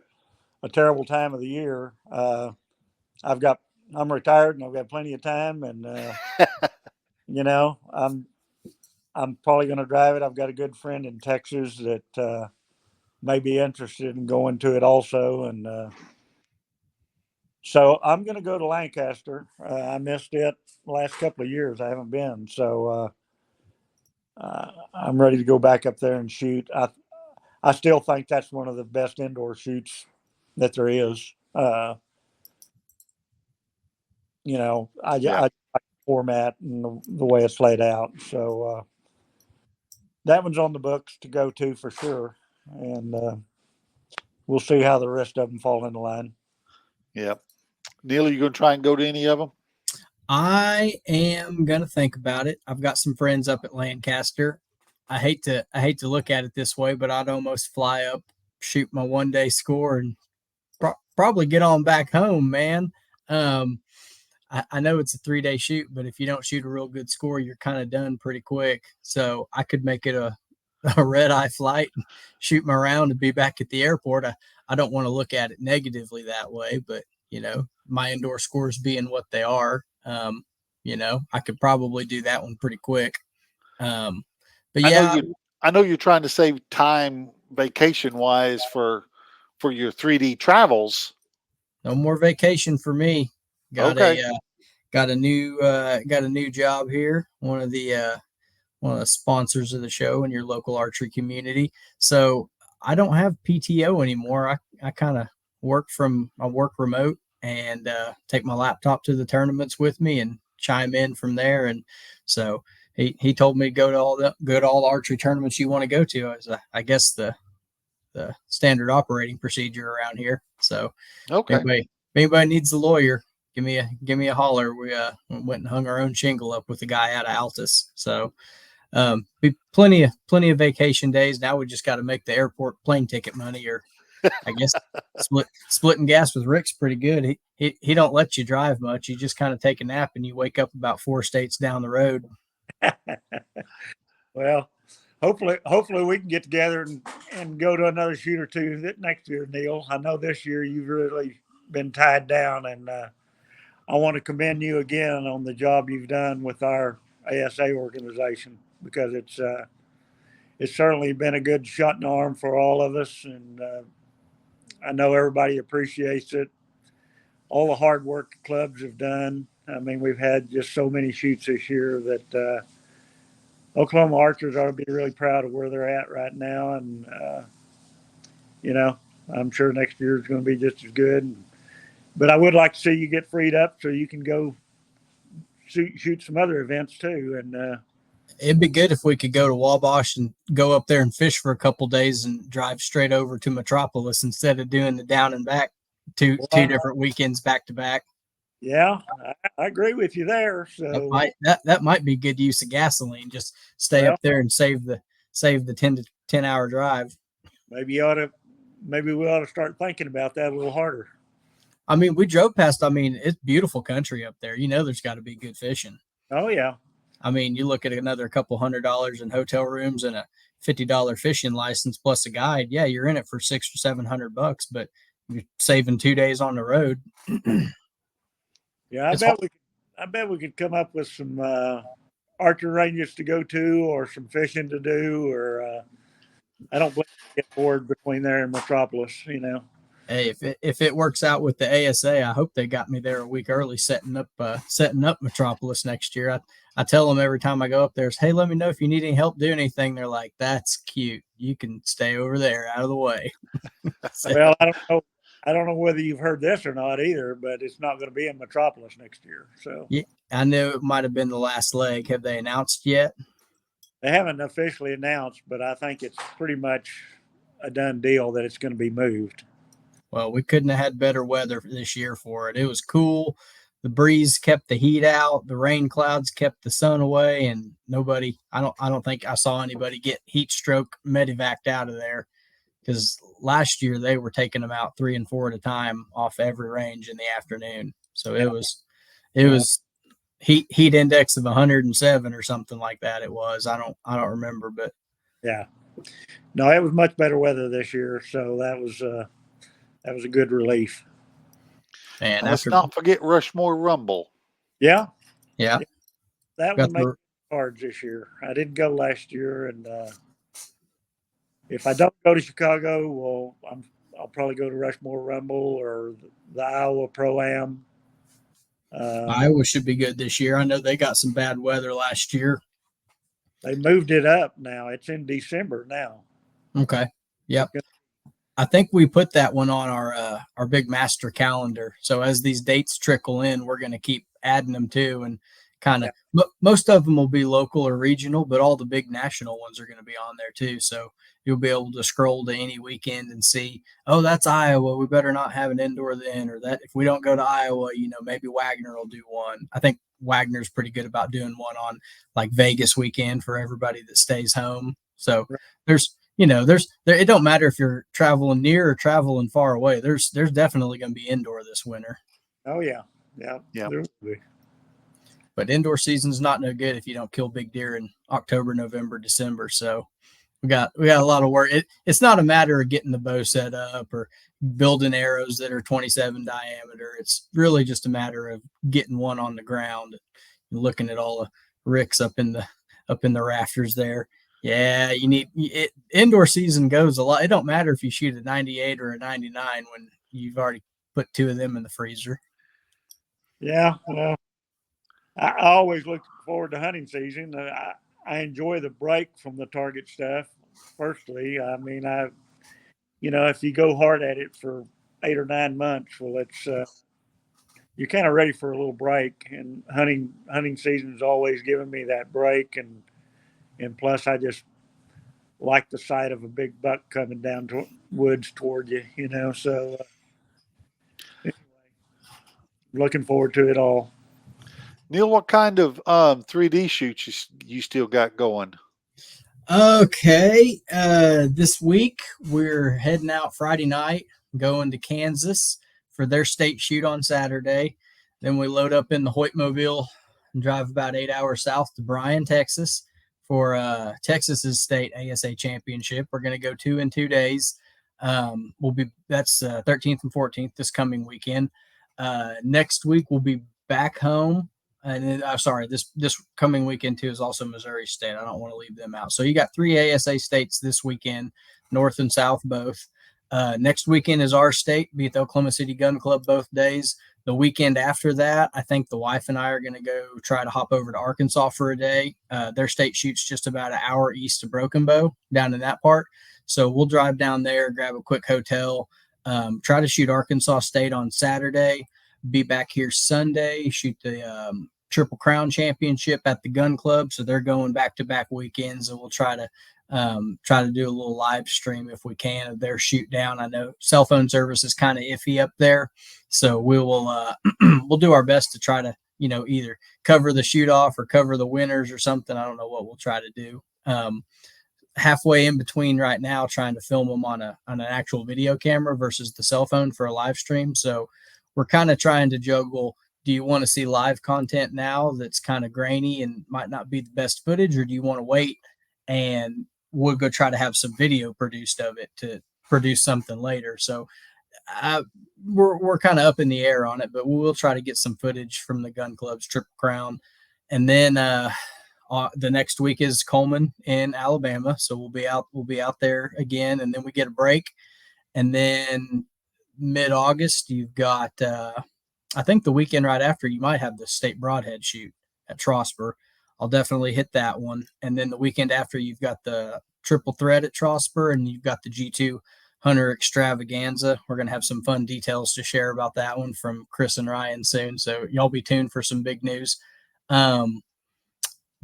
a terrible time of the year. I've got I'm retired and I've got plenty of time, and you know I'm probably going to drive it. I've got a good friend in Texas that may be interested in going to it also, and So I'm going to go to Lancaster. I missed it the last couple of years. I haven't been. So I'm ready to go back up there and shoot. I still think that's one of the best indoor shoots that there is. I Yeah. like the format and the way it's laid out. So that one's on the books to go to for sure. And we'll see how the rest of them fall into line. Yeah. Neil, are you going to try and go to any of them? I am gonna think about it. I've got some friends up at Lancaster. I hate to look at it this way, but I'd almost fly up, shoot my 1 day score, and probably get on back home, man. I know it's a 3 day shoot, but if you don't shoot a real good score, you're kind of done pretty quick. So I could make it a red eye flight, and shoot my round, and be back at the airport. I don't want to look at it negatively that way, but my indoor scores being what they are, I could probably do that one pretty quick. But yeah, I know you're trying to save time vacation wise for your 3D travels. no more vacation for me. Got Okay. got a new job here. One of the sponsors of the show in your local archery community. So I don't have PTO anymore. I kind of work remote and take my laptop to the tournaments with me and chime in from there. And so he told me to go to all the archery tournaments you want to go to. I guess the standard operating procedure around here. So Okay. if anybody needs a lawyer, give me a holler. We went and hung our own shingle up with a guy out of Altus. So be plenty of vacation days. Now we just got to make the airport plane ticket money, or I guess splitting gas with Rick's pretty good. He don't let you drive much. You just kind of take a nap and you wake up about 4 states down the road. Well, hopefully we can get together and go to another shoot or two next year, Neil. I know this year you've really been tied down, and I want to commend you again on the job you've done with our ASA organization, because it's certainly been a good shot in the arm for all of us, and I know everybody appreciates it. All the hard work the clubs have done. I mean, we've had just so many shoots this year that Oklahoma archers ought to be really proud of where they're at right now, and I'm sure next year is going to be just as good. But I would like to see you get freed up so you can go shoot some other events too. And it'd be good if we could go to Wabash and go up there and fish for a couple days and drive straight over to Metropolis instead of doing the down and back two different weekends back to back. Yeah, I agree with you there. So that might be good use of gasoline. Just stay up there and save the 10 hour drive. Maybe we ought to start thinking about that a little harder. I mean, we drove past. I mean, it's beautiful country up there. There's got to be good fishing. Oh yeah. I mean, you look at another couple $100 in hotel rooms and a $50 fishing license plus a guide. Yeah, you're in it for $600 or $700, but you're saving 2 days on the road. Yeah, I bet we could come up with some archery ranges to go to, or some fishing to do, or I don't get bored between there and Metropolis. Hey, if it works out with the ASA, I hope they got me there a week early, setting up Metropolis next year. I tell them every time I go up there, hey, let me know if you need any help doing anything. They're like, that's cute. You can stay over there out of the way. Well, I don't know whether you've heard this or not either, but it's not going to be in Metropolis next year. So yeah, I know it might have been the last leg. Have they announced yet? They haven't officially announced, but I think it's pretty much a done deal that it's going to be moved. Well, we couldn't have had better weather this year for it. It was cool. The breeze kept the heat out. The rain clouds kept the sun away, and I don't think I saw anybody get heat stroke medevaced out of there, because last year they were taking them out 3 and 4 at a time off every range in the afternoon. So it was heat index of 107 or something like that. It was, I don't remember, but yeah, no, it was much better weather this year. So that was a good relief. And let's not forget Rushmore Rumble. Yeah. That got one made cards this year. I didn't go last year, and if I don't go to Chicago, well, I'll probably go to Rushmore Rumble or the Iowa Pro-Am. Iowa should be good this year. I know they got some bad weather last year. They moved it up now. It's in December now. Okay. Yep. I think we put that one on our big master calendar. So as these dates trickle in, we're going to keep adding them too, and kind of most of them will be local or regional, but all the big national ones are going to be on there too. So you'll be able to scroll to any weekend and see, oh, that's Iowa. We better not have an indoor then, or that if we don't go to Iowa, maybe Wagner will do one. I think Wagner's pretty good about doing one on like Vegas weekend for everybody that stays home. So there's it don't matter if you're traveling near or traveling far away. There's definitely going to be indoor this winter. Oh yeah. There will be. But indoor season's not no good if you don't kill big deer in October, November, December. So we got a lot of work. It's not a matter of getting the bow set up or building arrows that are 27 diameter. It's really just a matter of getting one on the ground and looking at all the ricks up in the rafters there. Yeah, you need it. Indoor season goes a lot. It don't matter if you shoot a 98 or a 99 when you've already put two of them in the freezer. Yeah, well, I always look forward to hunting season. I enjoy the break from the target stuff. Firstly, I mean, if you go hard at it for 8 or 9 months, well, it's you're kind of ready for a little break. And hunting season's always given me that break, and plus, I just like the sight of a big buck coming down woods toward you. So anyway, looking forward to it all. Neil, what kind of 3D shoots you still got going? Okay. This week we're heading out Friday night, going to Kansas for their state shoot on Saturday. Then we load up in the Hoytmobile and drive about 8 hours south to Bryan, Texas for Texas's state ASA championship. We're going to go 2 in 2 days. That's 13th and 14th this coming weekend. Next week we'll be back home. And then, this coming weekend too is also Missouri State. I don't want to leave them out. So you got 3 ASA states this weekend, North and South both. Next weekend is our state, be at the Oklahoma City Gun Club both days. The weekend after that, I think the wife and I are going to go try to hop over to Arkansas for a day. Their state shoots just about an hour east of Broken Bow, down in that part. So we'll drive down there, grab a quick hotel, try to shoot Arkansas State on Saturday. Be back here Sunday, shoot the Triple Crown Championship at the Gun Club. So they're going back-to-back weekends, and we'll try to do a little live stream if we can of their shoot down. I know cell phone service is kind of iffy up there, so we will we'll do our best to try to either cover the shoot off or cover the winners or something. I don't know what we'll try to do. Halfway in between right now, trying to film them on an actual video camera versus the cell phone for a live stream. So we're kind of trying to juggle. Do you want to see live content now that's kind of grainy and might not be the best footage, or do you want to wait and we'll go try to have some video produced of it to produce something later? So we're kind of up in the air on it, but we'll try to get some footage from the Gun Club's Triple Crown. And then the next week is Coleman in Alabama. So we'll be out there again, and then we get a break. And then mid-August, you've got, I think the weekend right after, you might have the state broadhead shoot at Trosper. I'll definitely hit that one. And then the weekend after, you've got the triple threat at Trosper, and you've got the G2 Hunter Extravaganza. We're going to have some fun details to share about that one from Chris and Ryan soon. So y'all be tuned for some big news.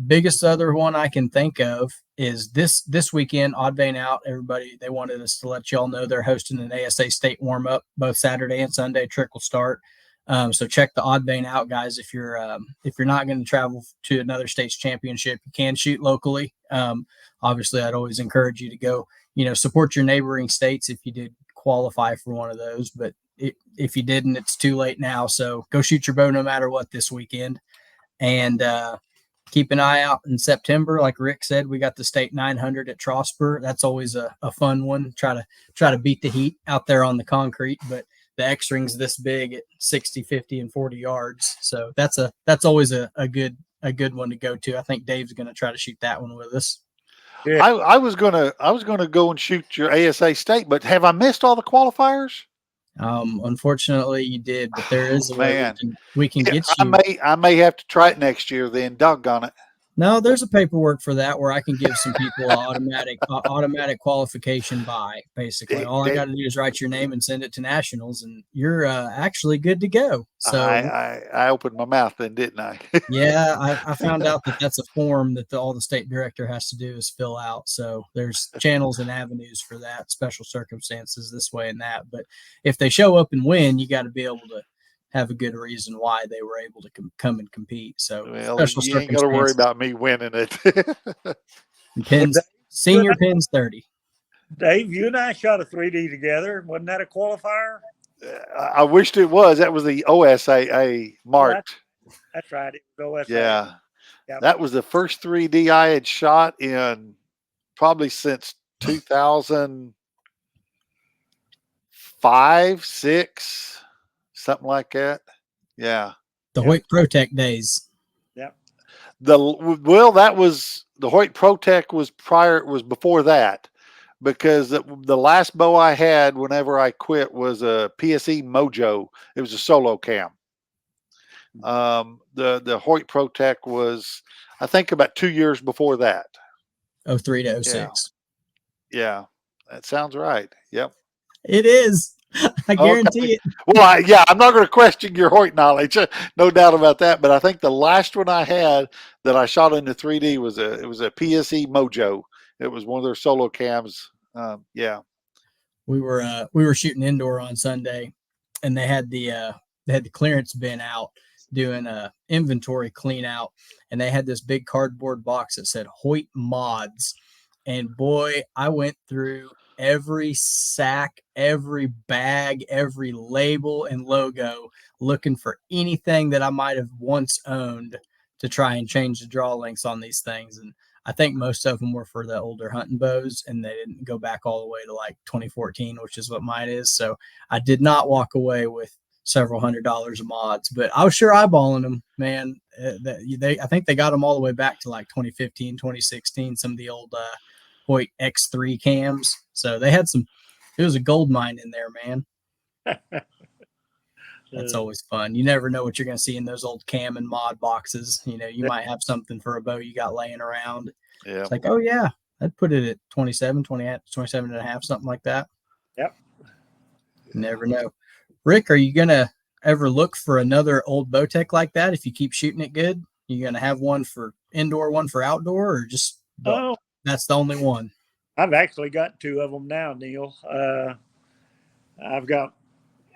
Biggest other one I can think of is this weekend, Odd Vein Out. Everybody, they wanted us to let y'all know they're hosting an ASA state warm-up both Saturday and Sunday, trickle start. So check the Odd Vein Out, guys. If you're not going to travel to another state's championship, you can shoot locally. Obviously, I'd always encourage you to go, support your neighboring states if you did qualify for one of those. But if you didn't, it's too late now. So go shoot your bow no matter what this weekend. And keep an eye out in September. Like Rick said, we got the state 900 at Trosper. That's always a fun one. Try to beat the heat out there on the concrete, but the X-ring's this big at 60, 50, and 40 yards. So that's always a good one to go to. I think Dave's going to try to shoot that one with us. Yeah. I was gonna go and shoot your ASA state, but have I missed all the qualifiers? Unfortunately, you did, but there is a way Man. we can Yeah, get I you. may have to try it next year. Then, doggone it. No, there's a paperwork for that where I can give some people an automatic qualification by basically. It, All I it, got to do is write your name and send it to nationals, and you're actually good to go. So I opened my mouth then, didn't I? yeah, I found out that that's a form that all the state director has to do is fill out. So there's channels and avenues for that, special circumstances this way and that. But if they show up and win, you got to be able to have a good reason why they were able to come and compete. So Well, special you ain't got to worry circumstances. about me winning it. Pins, You senior pins 30. Dave, you and I shot a 3D together. Wasn't that a qualifier? I wished it was. That was the OSAA marked. That's right. It was OSA. Yeah. Yep. That was the first 3D I had shot in probably since 2005, 6, something like that. Yeah. The Hoyt Protec days. Yep. That was the Hoyt Protec was before that, because the last bow I had whenever I quit was a PSE Mojo. It was a solo cam. The Hoyt Protec was, I think, about 2 years before that. 03 to 06. Yeah, that sounds right. Yep. It is. I guarantee it. Well, I'm not going to question your Hoyt knowledge, no doubt about that. But I think the last one I had that I shot into 3D was a PSE Mojo. It was one of their solo cams. Yeah. We were shooting indoor on Sunday, and they had the clearance bin out doing a inventory clean out, and they had this big cardboard box that said Hoyt Mods. And boy, I went through every sack, every bag, every label and logo looking for anything that I might have once owned to try and change the draw lengths on these things. And I think most of them were for the older hunting bows, and they didn't go back all the way to like 2014, which is what mine is. So I did not walk away with several $100s of mods, but I was sure eyeballing them, man. I think they got them all the way back to like 2015, 2016, some of the old Hoyt X3 cams. So they had it was a gold mine in there, man. That's always fun. You never know what you're going to see in those old cam and mod boxes. You might have something for a bow you got laying around. Yeah. It's like, oh yeah, I'd put it at 27, 27 and a half, something like that. Yep. You never know. Rick, are you going to ever look for another old Bowtech like that if you keep shooting it good? You going to have one for indoor, one for outdoor, or just that's the only one? I've actually got 2 of them now, Neil. I've got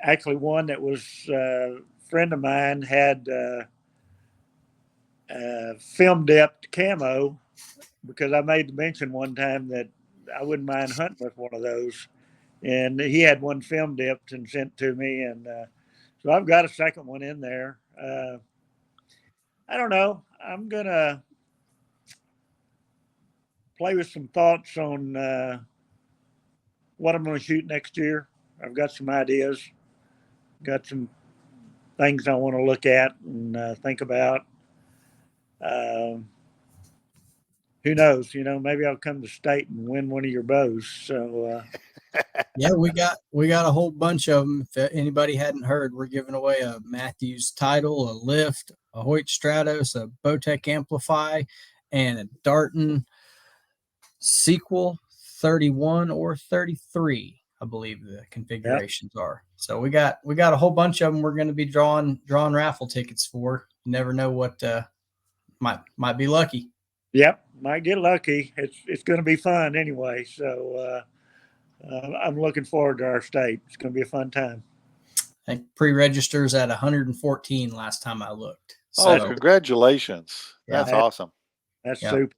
actually one that was a friend of mine had film dipped camo, because I made the mention one time that I wouldn't mind hunting with one of those. And he had one film dipped and sent to me. And so I've got a second one in there. I don't know. I'm going to play with some thoughts on what I'm going to shoot next year. I've got some ideas, got some things I want to look at and think about. Who knows? Maybe I'll come to state and win one of your bows. So yeah, we got a whole bunch of them. If anybody hadn't heard, we're giving away a Matthews title, a lift, a Hoyt Stratos, a Bowtech Amplify, and a Darton Sequel 31 or 33. I believe the configurations are. So we got a whole bunch of them. We're going to be drawing raffle tickets for. You never know what might be lucky. Yep, might get lucky. It's going to be fun anyway. So I'm looking forward to our state. It's going to be a fun time. I think pre-registers at 114 last time I looked. So, congratulations! Yeah, that's awesome. That's super.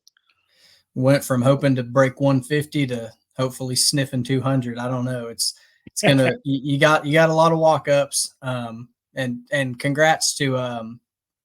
Went from hoping to break 150 to hopefully sniffing 200. I don't know. It's gonna you got a lot of walk-ups. And congrats to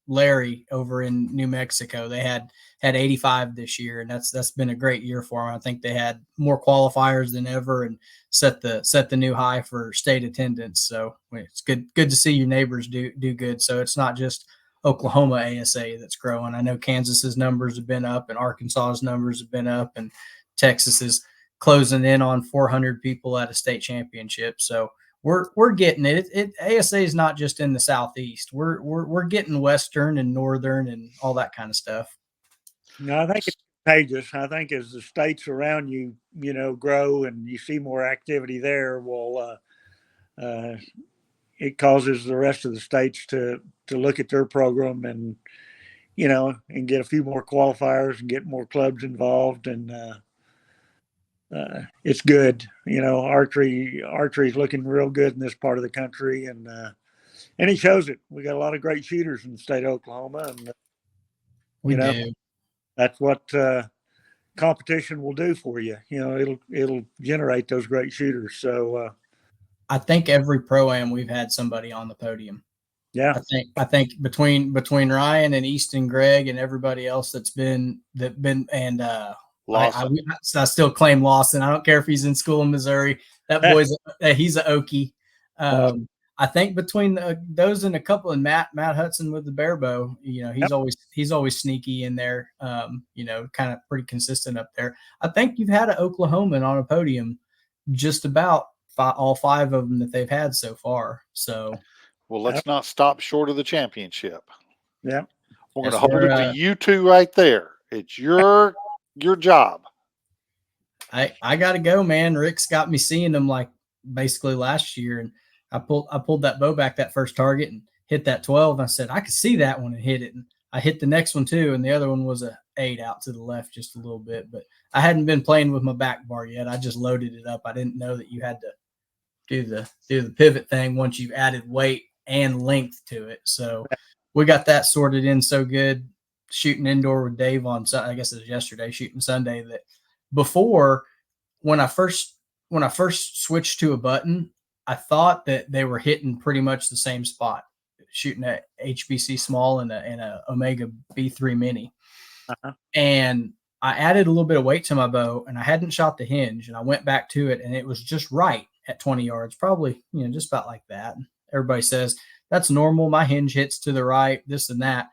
Larry over in New Mexico. They had 85 this year, and that's been a great year for them. I think they had more qualifiers than ever and set the new high for state attendance. So it's good to see your neighbors do good. So it's not just Oklahoma ASA that's growing. I know Kansas's numbers have been up, and Arkansas's numbers have been up, and Texas is closing in on 400 people at a state championship. So we're getting it. ASA is not just in the Southeast. We're getting Western and Northern and all that kind of stuff. No, I think it's contagious. I think as the states around you, grow and you see more activity there, it causes the rest of the states to look at their program and get a few more qualifiers and get more clubs involved, and it's good. Archery is looking real good in this part of the country, and it shows it. We got a lot of great shooters in the state of Oklahoma, and we do. That's what competition will do for you. It'll generate those great shooters. So I think every pro-am we've had somebody on the podium. Yeah, I think between Ryan and Easton, Greg, and everybody else that's been and I still claim Lawson. I don't care if he's in school in Missouri. That boy's he's an Okie. I think between those and a couple, and Matt Hudson with the barebow, he's always sneaky in there. Kind of pretty consistent up there. I think you've had an Oklahoman on a podium, just about all 5 of them that they've had so far. So. Well, let's not stop short of the championship. Yeah. We're going to hold it to you two right there. It's your job. I got to go, man. Rick's got me seeing them like basically last year, and I pulled that bow back that first target and hit that 12. And I said, I could see that one and hit it. And I hit the next one too, and the other one was a 8 out to the left just a little bit. But I hadn't been playing with my back bar yet. I just loaded it up. I didn't know that you had to do the pivot thing once you've added weight and length to it. So we got that sorted in so good. Shooting indoor with Dave on, I guess it was yesterday, shooting Sunday, that before when I first switched to a button, I thought that they were hitting pretty much the same spot, shooting a HBC small and a Omega B3 mini. Uh-huh. And I added a little bit of weight to my bow, and I hadn't shot the hinge, and I went back to it, and it was just right at 20 yards, probably, just about like that. Everybody says that's normal. My hinge hits to the right, this and that.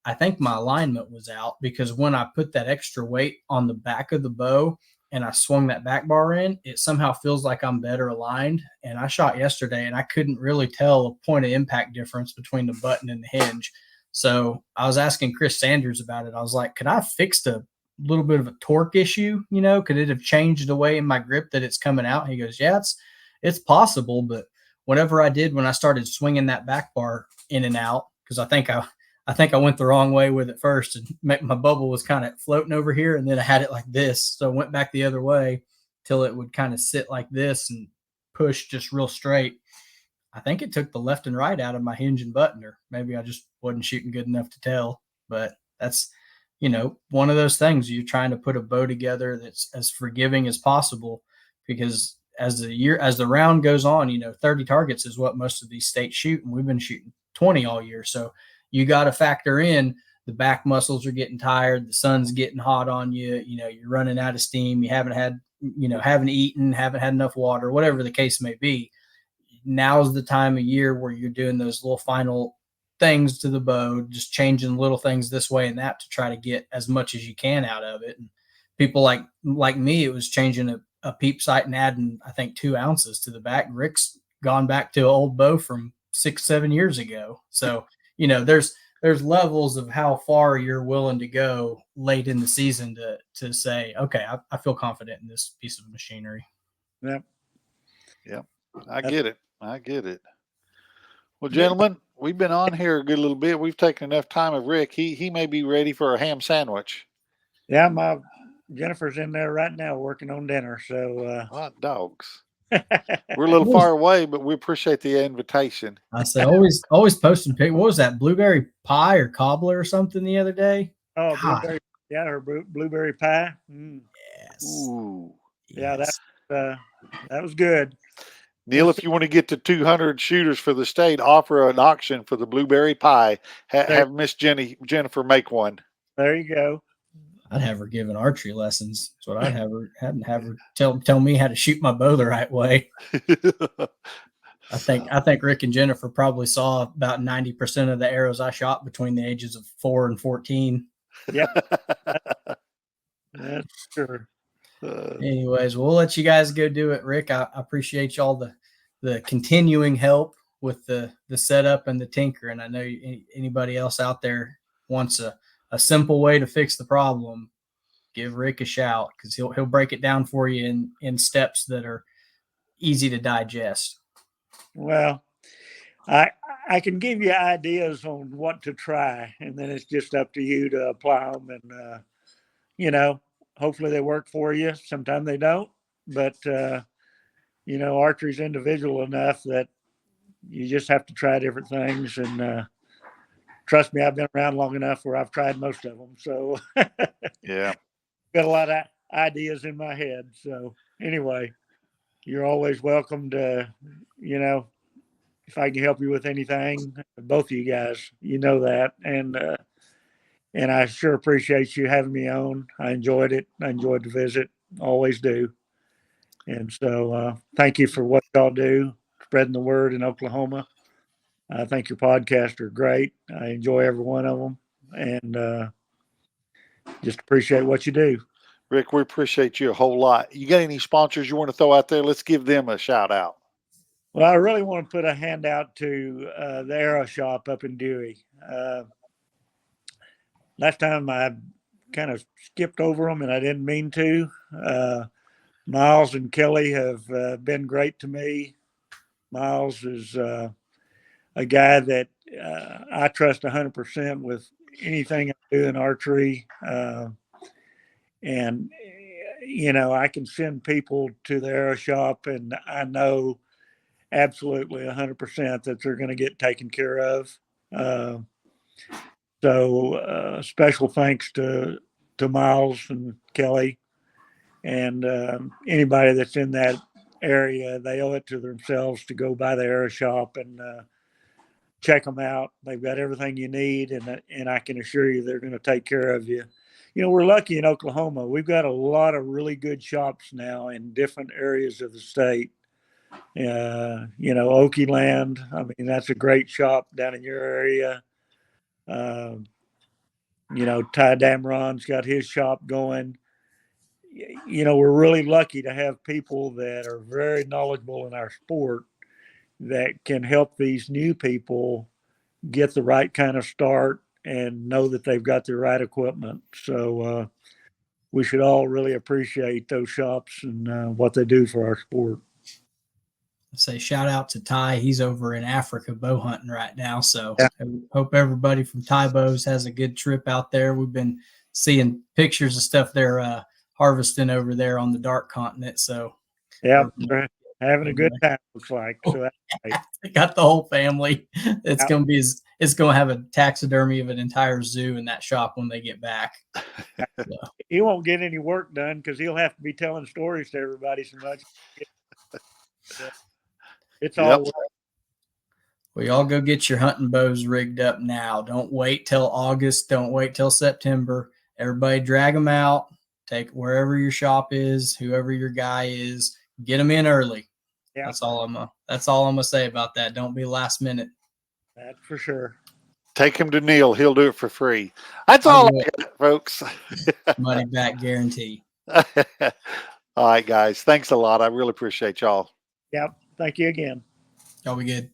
I think my alignment was out, because when I put that extra weight on the back of the bow and I swung that back bar in, it somehow feels like I'm better aligned. And I shot yesterday and I couldn't really tell a point of impact difference between the button and the hinge. So I was asking Chris Sanders about it. I was like, could I have fixed a little bit of a torque issue? Could it have changed the way in my grip that it's coming out? He goes, yeah, it's possible. But whatever I did when I started swinging that back bar in and out, because I think I went the wrong way with it first, and my bubble was kind of floating over here, and then I had it like this. So I went back the other way till it would kind of sit like this and push just real straight. I think it took the left and right out of my hinge and button, or maybe I just wasn't shooting good enough to tell. But that's, one of those things. You're trying to put a bow together that's as forgiving as possible, because as the round goes on, 30 targets is what most of these states shoot, and we've been shooting 20 all year. So you got to factor in the back muscles are getting tired, the sun's getting hot on you, you're running out of steam, you haven't eaten, haven't had enough water, whatever the case may be. Now's the time of year where you're doing those little final things to the bow, just changing little things this way and that to try to get as much as you can out of it. And people like me, it was changing a peep sight and adding, I think, 2 ounces to the back. Rick's gone back to an old bow from 6-7 years ago. So, there's levels of how far you're willing to go late in the season to say, okay, I feel confident in this piece of machinery. Yep. Yep. I get it. Well, gentlemen, we've been on here a good little bit. We've taken enough time of Rick. He may be ready for a ham sandwich. Yeah, my Jennifer's in there right now working on dinner. So hot dogs. We're a little far away, but we appreciate the invitation. I said always posting pictures. What was that, blueberry pie or cobbler or something the other day? Oh, blueberry, yeah, her blueberry pie. Mm. Yes. Ooh. Yeah, yes. That was good. Neil, if you want to get to 200 shooters for the state, offer an auction for the blueberry pie. Have Miss Jennifer make one. There you go. I'd have her giving archery lessons. That's what I'd have her tell me how to shoot my bow the right way. I think Rick and Jennifer probably saw about 90% of the arrows I shot between the ages of 4 and 14. Yep. That's sure. Anyways, we'll let you guys go do it. Rick, I appreciate y'all the continuing help with the setup and the tinker. And I know anybody else out there wants a simple way to fix the problem, give Rick a shout, because he'll break it down for you in steps that are easy to digest. Well, I can give you ideas on what to try, and then it's just up to you to apply them. And hopefully they work for you. Sometimes they don't, but archery's individual enough that you just have to try different things. And trust me, I've been around long enough where I've tried most of them. So Yeah, got a lot of ideas in my head. So anyway, you're always welcome to, if I can help you with anything, both of you guys, you know that. And I sure appreciate you having me on. I enjoyed it. I enjoyed the visit. Always do. And so thank you for what y'all do, spreading the word in Oklahoma. I think your podcasts are great. I enjoy every one of them, and just appreciate what you do. Rick, we appreciate you a whole lot. You got any sponsors you want to throw out there? Let's give them a shout out. Well, I really want to put a hand out to the Arrow Shop up in Dewey. Last time I kind of skipped over them, and I didn't mean to. Miles and Kelly have been great to me. Miles is a guy that I trust 100% with anything I do in archery. And I can send people to the Arrow Shop, and I know absolutely 100% that they're going to get taken care of. So special thanks to Miles and Kelly, and anybody that's in that area. They owe it to themselves to go by the Arrow Shop and check them out. They've got everything you need, and I can assure you they're going to take care of you. We're lucky in Oklahoma. We've got a lot of really good shops now in different areas of the state. Okie Land, I mean, that's a great shop down in your area. Ty Damron's got his shop going. We're really lucky to have people that are very knowledgeable in our sport that can help these new people get the right kind of start and know that they've got the right equipment. So we should all really appreciate those shops and what they do for our sport. I say shout out to Ty. He's over in Africa bow hunting right now. So Yeah. I hope everybody from Ty Bows has a good trip out there. We've been seeing pictures of stuff they're harvesting over there on the dark continent. So yeah, they're having a good time, looks like. So that's great. they got the whole family. It's Yeah. going to have a taxidermy of an entire zoo in that shop when they get back. So. He won't get any work done because he'll have to be telling stories to everybody so much. It's all work. Well, y'all go get your hunting bows rigged up now. Don't wait till August. Don't wait till September. Everybody drag them out. Take wherever your shop is, whoever your guy is, get them in early. Yeah. That's all I'm gonna say about that. Don't be last minute. That's for sure. Take him to Neil. He'll do it for free. That's all I got, folks. Money back guarantee. All right, guys. Thanks a lot. I really appreciate y'all. Yep. Thank you again. Y'all be good.